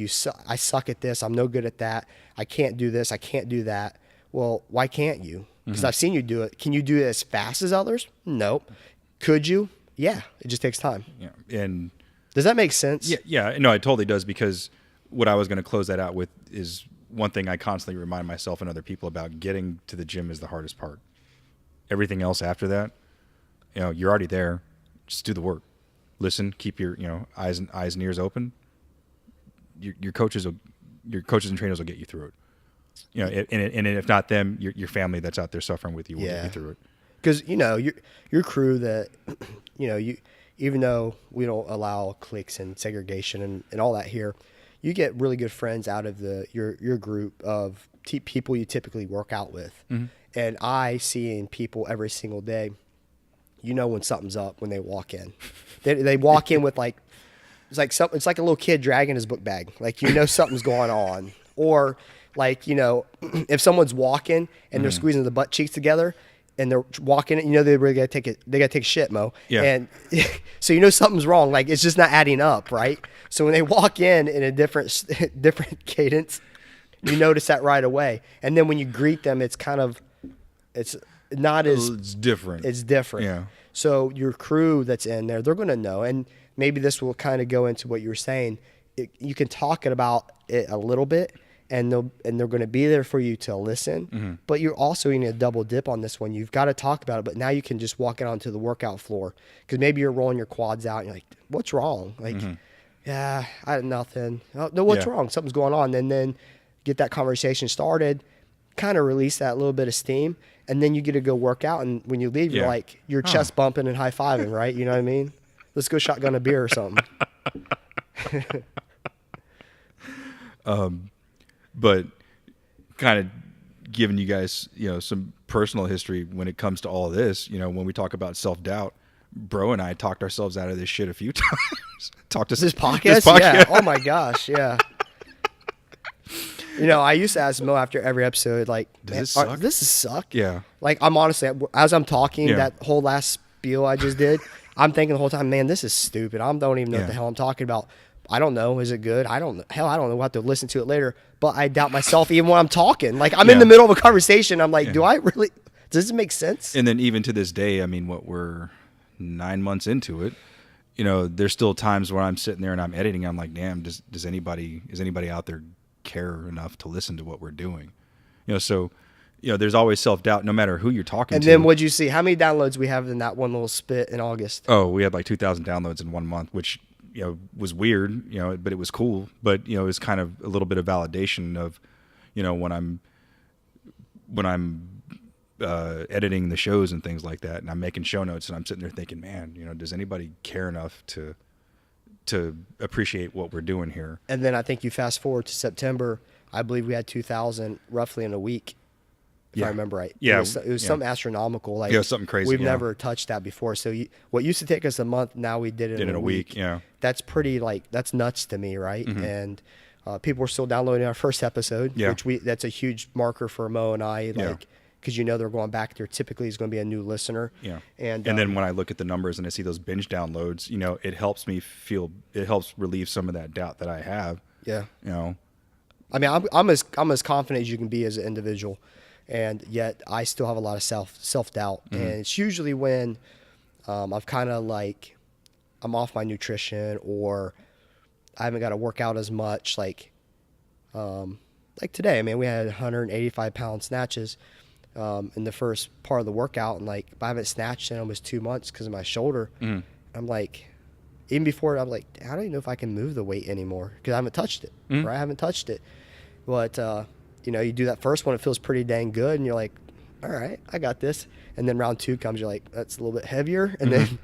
I suck at this, I'm no good at that, I can't do this, I can't do that. Well, why can't you? Because I've seen you do it. Can you do it as fast as others? Nope. Could you? Yeah, it just takes time. Yeah, and does that make sense? Yeah, no, it totally does, because what I was going to close that out with is one thing I constantly remind myself and other people about: getting to the gym is the hardest part. Everything else after that, you're already there. Just do the work. Listen, keep your eyes and ears open. Your coaches and trainers will get you through it. And if not them, your family that's out there suffering with you will get you through it. Because your crew that you, even though we don't allow cliques and segregation and all that here, you get really good friends out of your group of people you typically work out with. Mm-hmm. And I see in people every single day, when something's up when they walk in. They walk in with it's like a little kid dragging his book bag. Like, something's going on. Or if someone's walking and they're squeezing the butt cheeks together and they're walking, they really gotta take a shit, Mo. Yeah. And so something's wrong. Like, it's just not adding up, right? So when they walk in a different cadence, you notice that right away. And then when you greet them, it's not as... It's different. It's different. Yeah. So your crew that's in there, they're going to know. And maybe this will kind of go into what you were saying. You can talk about it a little bit, and they're going to be there for you to listen. Mm-hmm. But you're also going to double dip on this one. You've got to talk about it, but now you can just walk out onto the workout floor, because maybe you're rolling your quads out and you're like, what's wrong? Like, yeah, I had nothing. Oh, no, what's wrong? Something's going on. And then get that conversation started, kind of release that little bit of steam, and then you get to go work out. And when you leave, you're like, you're chest bumping and high fiving, right? You know what I mean? Let's go shotgun a beer or something. But kind of giving you guys, some personal history when it comes to all of this, when we talk about self-doubt, Bro and I talked ourselves out of this shit a few times. This podcast? Yeah. Oh my gosh. Yeah. I used to ask Mo after every episode, like, does this suck? Does this suck? Yeah. Like, I'm honestly, as I'm talking, that whole last spiel I just did, I'm thinking the whole time, man, this is stupid. I don't even know what the hell I'm talking about. I don't know. Is it good? I don't know. Hell, I don't know. We'll have to listen to it later. But I doubt myself even when I'm talking. Like, I'm in the middle of a conversation. I'm like, do I really, does this make sense? And then even to this day, I mean, we're 9 months into it, there's still times where I'm sitting there and I'm editing. I'm like, damn, is anybody out there care enough to listen to what we're doing? So there's always self-doubt no matter who you're talking to. And then what'd you see? How many downloads we have in that one little spit in August? Oh, we had like 2,000 downloads in 1 month, which was weird, but it was cool. But it was kind of a little bit of validation of when I'm editing the shows and things like that, and I'm making show notes, and I'm sitting there thinking, man, does anybody care enough to appreciate what we're doing here? And then I think you fast forward to September, I believe we had 2,000 roughly in a week, if I remember right. Yeah. It was something astronomical. Like, something crazy. We've never touched that before. So what used to take us a month, now we did it in a week. Yeah. That's pretty, that's nuts to me, right? Mm-hmm. And people were still downloading our first episode, which that's a huge marker for Mo and I, because they're going back there. Typically, is going to be a new listener. Yeah. And then when I look at the numbers and I see those binge downloads, it helps me it helps relieve some of that doubt that I have. Yeah. I mean, I'm as confident as you can be as an individual, and yet I still have a lot of self-doubt. Mm-hmm. And it's usually when I've kind of I'm off my nutrition, or I haven't got to work out as much. Like today, I mean, we had 185 pound snatches in the first part of the workout, and I haven't snatched in almost 2 months because of my shoulder. Mm. I'm like, even before, I'm like, I don't even know if I can move the weight anymore because I haven't touched it. Mm. Right? I haven't touched it. But you do that first one, it feels pretty dang good, and you're like, all right, I got this. And then round 2 comes, you're like, that's a little bit heavier. And then,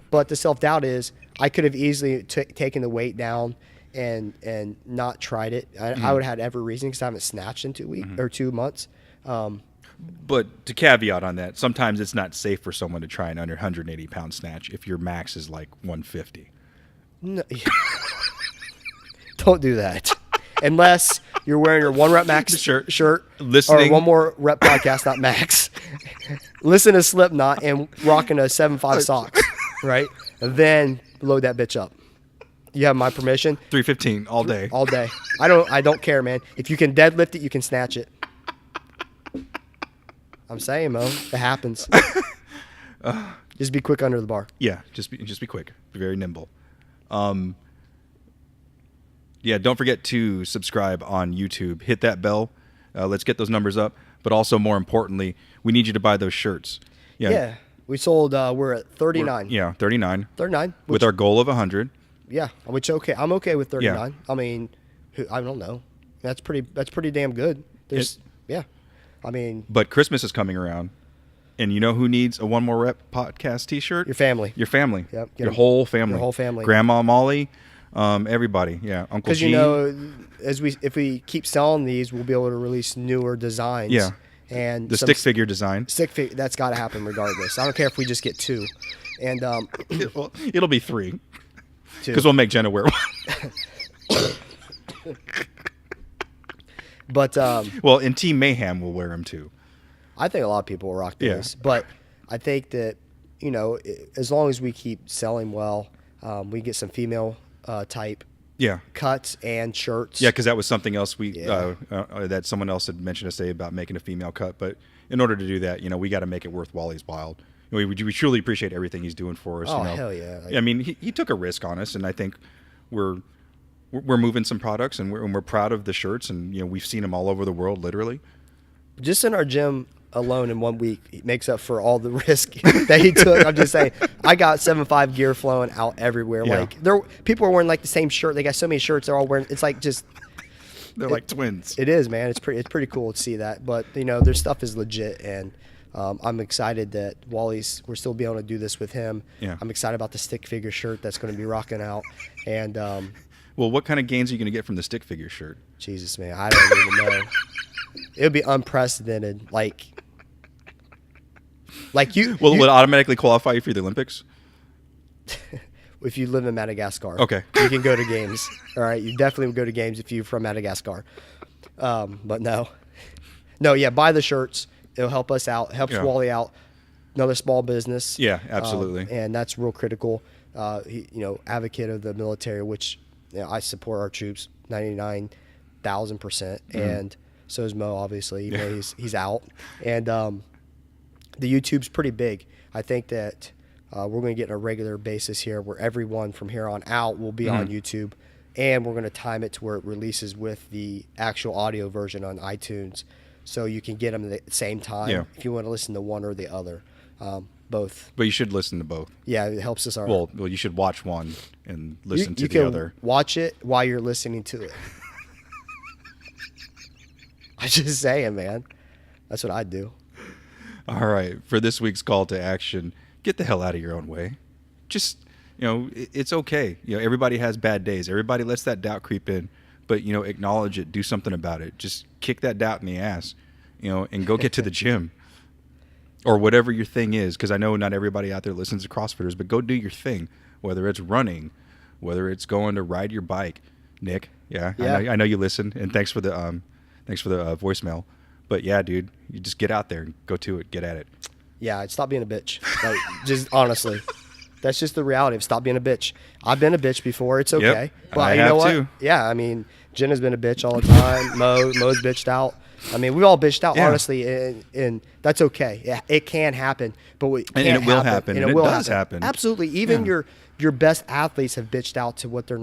but the self-doubt is, I could have easily taken the weight down and not tried it. I would have had every reason because I haven't snatched in 2 weeks or 2 months. But to caveat on that, sometimes it's not safe for someone to try an under 180 pound snatch if your max is like 150. No, don't do that. Unless you're wearing your 1 rep max shirt, listening, or 1 more rep podcast, not max. listen to Slipknot and rocking a 7.5 socks, right? And then load that bitch up. You have my permission. 315 all day. All day. I don't care, man. If you can deadlift it, you can snatch it. I'm saying, Mo, it happens. Just be quick under the bar. Yeah, just be quick. Be very nimble. Yeah, don't forget to subscribe on YouTube. Hit that bell. Let's get those numbers up. But also, more importantly, we need you to buy those shirts. Yeah. We sold, we're at 39. 39. 39. With our goal of 100. Yeah, which okay. I'm okay with 39. Yeah. I mean, I don't know. That's pretty damn good. Yeah. I mean, but Christmas is coming around. And you know who needs a One More Rep podcast t-shirt? Your family. Your family. Yep. Your whole family. Your whole family. Grandma Molly, everybody. Yeah. Uncle G. Because if we keep selling these, we'll be able to release newer designs. Yeah. And the stick figure design. That's got to happen regardless. I don't care if we just get 2. And it'll be 3. Because we'll make Jenna wear one. But well, in Team Mayhem, we'll wear them too. I think a lot of people will rock those. Yeah. But I think that, as long as we keep selling well, we get some female type cuts and shirts. Yeah, because that was something else that someone else had mentioned to say about making a female cut. But in order to do that, we got to make it worth Wally's while. We truly appreciate everything he's doing for us. Oh, hell yeah. I mean, he took a risk on us, and I think we're moving some products, and we're proud of the shirts, and we've seen them all over the world, literally. Just in our gym alone in 1 week, it makes up for all the risk that he took. I'm just saying, I got 7.5 gear flowing out everywhere. Yeah. Like people are wearing like the same shirt. They got so many shirts. They're all wearing. It's like just. They're like twins. It is, man. It's pretty cool to see that. But their stuff is legit, and I'm excited that we're still being able to do this with him. Yeah. I'm excited about the stick figure shirt that's going to be rocking out. And well, what kind of gains are you going to get from the stick figure shirt? Jesus, man, I don't even know. It would be unprecedented. Like you. Will it automatically qualify you for the Olympics? If you live in Madagascar, okay, you can go to games. All right, you definitely would go to games if you're from Madagascar. But no, yeah, buy the shirts. It'll help us out. Helps Wally out. Another small business. Yeah, absolutely. And that's real critical. Advocate of the military, which I support our troops 99,000%, and so is Mo. Obviously, even though he's out. And the YouTube's pretty big. I think that we're going to get on a regular basis here, where everyone from here on out will be on YouTube, and we're going to time it to where it releases with the actual audio version on iTunes. So you can get them at the same time if you want to listen to one or the other, both. But you should listen to both. Yeah, it helps us. Well, you should watch one and listen to the other. You can watch it while you're listening to it. I'm just saying, man. That's what I do. All right. For this week's call to action, get the hell out of your own way. Just, it's okay. Everybody has bad days. Everybody lets that doubt creep in. But, acknowledge it. Do something about it. Just kick that doubt in the ass, and go get to the gym or whatever your thing is. Because I know not everybody out there listens to CrossFitters, but go do your thing, whether it's running, whether it's going to ride your bike. Nick, I know you listen, and thanks for the voicemail. But yeah, dude, you just get out there and go to it. Get at it. Yeah, stop being a bitch. Like, just honestly. That's just the reality of stop being a bitch. I've been a bitch before. It's okay. Yep, but you know what? Too. Yeah, I mean, Jenna's been a bitch all the time. Mo's bitched out. I mean, we all bitched out, honestly, and that's okay. Yeah, it can happen, but it will happen. And it does happen. Absolutely. Even your best athletes have bitched out to what their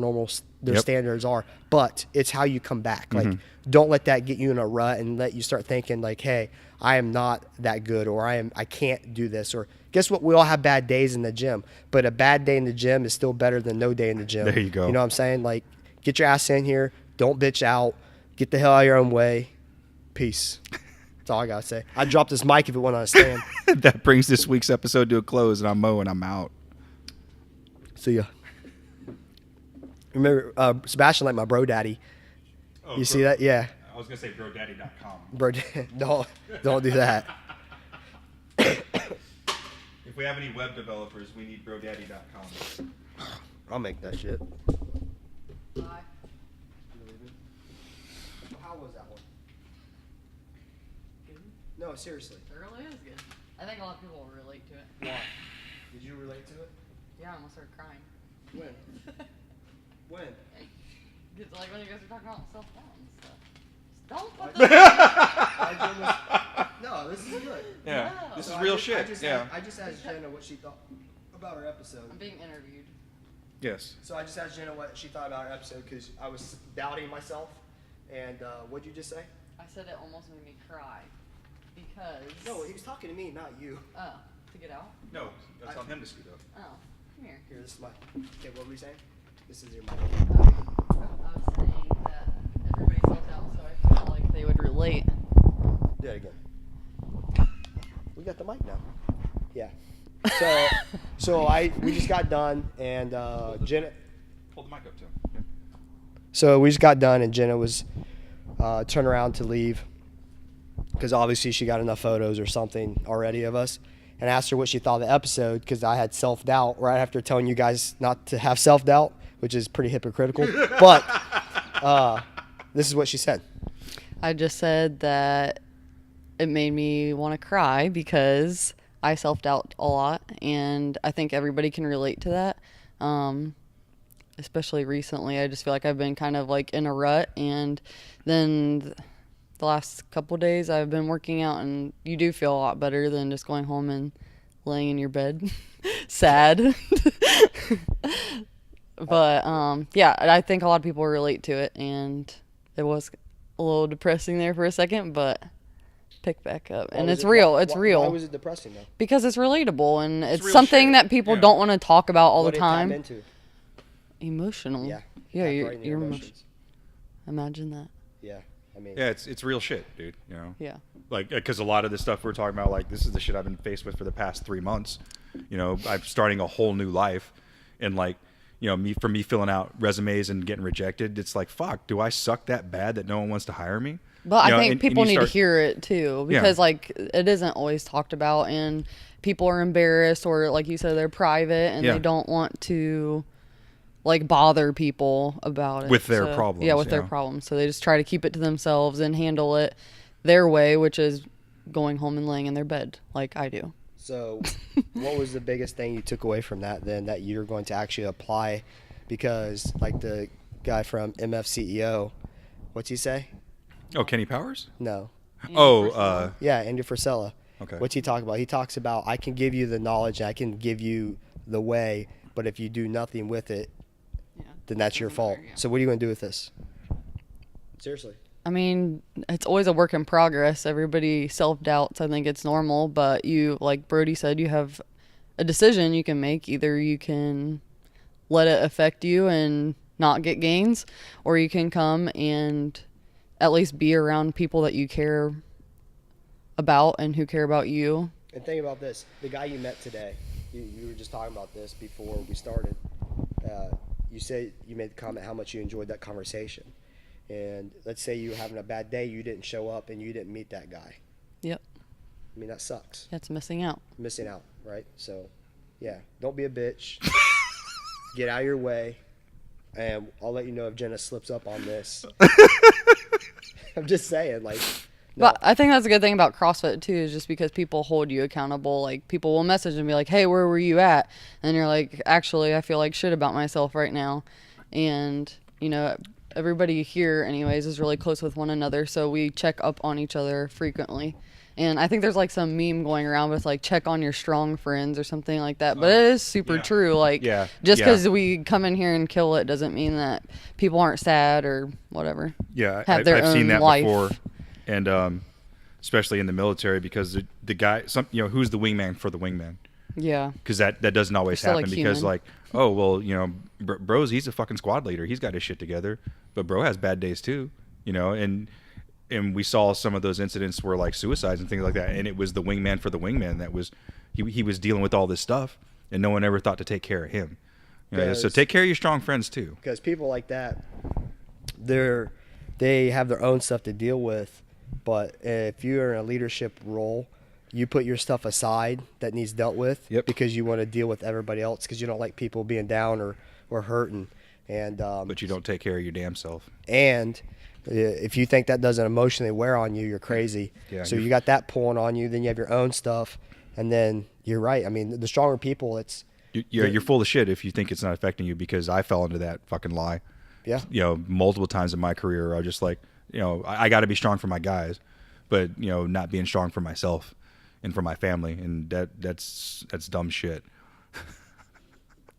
standards are, but it's how you come back. Like, don't let that get you in a rut and let you start thinking like, hey, I am not that good, or I can't do this, or guess what? We all have bad days in the gym, but a bad day in the gym is still better than no day in the gym. There you go. You know what I'm saying? Like, get your ass in here. Don't bitch out. Get the hell out of your own way. Peace. That's all I got to say. I'd drop this mic if it went on a stand. That brings this week's episode to a close, and I'm Mo, and I'm out. See ya. Remember, Sebastian like my bro daddy. Oh, you see that? Yeah. I was going to say brodaddy.com. Don't do that. If we have any web developers, we need brodaddy.com. I'll make that shit. Bye. How was that one? No, seriously. It really is good. I think a lot of people will relate to it. Why? Did you relate to it? Yeah, I almost started crying. When? When? Because like when you guys are talking about self-doubt and stuff. Just don't put the No, this is good. Yeah. No. This So is I real just- shit. I just asked Jenna what she thought about our episode. I'm being interviewed. Yes. So I just asked Jenna what she thought about our episode because I was doubting myself. And what'd you just say? I said it almost made me cry because. No, he was talking to me, not you. Oh, to get out? No, that's on him to speak up. Oh, come here. Here, this is my. Okay, what were you saying? This is your mic. I was saying that everybody self-doubt, so I feel like they would relate. Do that again. We got the mic now. Yeah. So we just got done and Jenna. Hold the mic up to him. So we just got done and Jenna was turning around to leave because obviously she got enough photos or something already of us, and asked her what she thought of the episode because I had self-doubt right after telling you guys not to have self-doubt, which is pretty hypocritical. But this is what she said. I just said that it made me want to cry because I self-doubt a lot, and I think everybody can relate to that. Especially recently, I just feel like I've been kind of like in a rut, and then the last couple days I've been working out, and you do feel a lot better than just going home and laying in your bed sad. But yeah, I think a lot of people relate to it, and it was a little depressing there for a second, but pick back up. And it's real. It's real. Why was it depressing though? Because it's relatable, and it's real something shit. that people Yeah. don't want to talk about all What the did it tap time. into? Emotional. Yeah. Yeah, Tap you're, right into you're emotions. imagine that. Yeah. I mean. Yeah, it's real shit, dude. You know. Yeah. Like, because a lot of the stuff we're talking about, like, this is the shit I've been faced with for the past 3 months. You know, I'm starting a whole new life, and like, you know, me filling out resumes and getting rejected. It's like, fuck, do I suck that bad that no one wants to hire me? But You know, I think and people you need to start- hear it too, Yeah. because like it isn't always talked about, and people are embarrassed, or like you said, they're private and Yeah. they don't want to like bother people about it With their So- problems, Yeah, with their yeah. problems. So they just try to keep it to themselves and handle it their way, which is going home and laying in their bed like I do. So, what was the biggest thing you took away from that then that you're going to actually apply? Because, like the guy from MFCEO, what's he say? Oh, Kenny Powers? No. Oh, Yeah, Andy Frisella. okay. What's he talk about? He talks about, I can give you the knowledge, I can give you the way, but if you do nothing with it, Yeah. then that's your fault. Yeah. So, what are you going to do with this? Seriously. I mean, it's always a work in progress. Everybody self-doubts. I think it's normal, but you, like Brody said, you have a decision you can make. Either you can let it affect you and not get gains, or you can come and at least be around people that you care about and who care about you. And think about this. The guy you met today, you were just talking about this before we started. You said you made the comment how much you enjoyed that conversation. And let's say you were having a bad day, you didn't show up and you didn't meet that guy. Yep. I mean, that sucks. That's missing out. Missing out, right? So, yeah, don't be a bitch. Get out of your way. And I'll let you know if Jenna slips up on this. I'm just saying, like, no. But I think that's a good thing about CrossFit too, is just because people hold you accountable. Like people will message and be like, "Hey, where were you at?" And you're like, "Actually, I feel like shit about myself right now." And you know, everybody here, anyways, is really close with one another, so we check up on each other frequently. And I think there's like some meme going around with like check on your strong friends or something like that. But it is super yeah. true. Like Yeah, just yeah. because we come in here and kill it doesn't mean that people aren't sad or whatever. Yeah, Have their I've seen own that life. before, and especially in the military, because the guy, who's the wingman for the wingman? Yeah. Because that doesn't always Still, happen. like, Because human. like, oh well, you know, bro's he's a fucking squad leader. He's got his shit together, but bro has bad days too. You know, and we saw some of those incidents where like suicides and things like that, and it was the wingman for the wingman that was he was dealing with all this stuff, and no one ever thought to take care of him. You know, so Because- take care of your strong friends too. Because people like that, they have their own stuff to deal with. But if you're in a leadership role, you put your stuff aside that needs dealt with Yep. because you want to deal with everybody else because you don't like people being down or hurt. And And But you don't take care of your damn self. and if you think that doesn't emotionally wear on you, you're crazy. Yeah, So you got that pulling on you. Then you have your own stuff, and then you're right. I mean, the stronger people, it's You're full of shit if you think it's not affecting you, because I fell into that fucking lie. yeah. Multiple times in my career, I was just like, I got to be strong for my guys, but not being strong for myself and for my family, and that's dumb shit.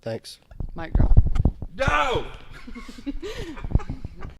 Thanks. Mic drop. No.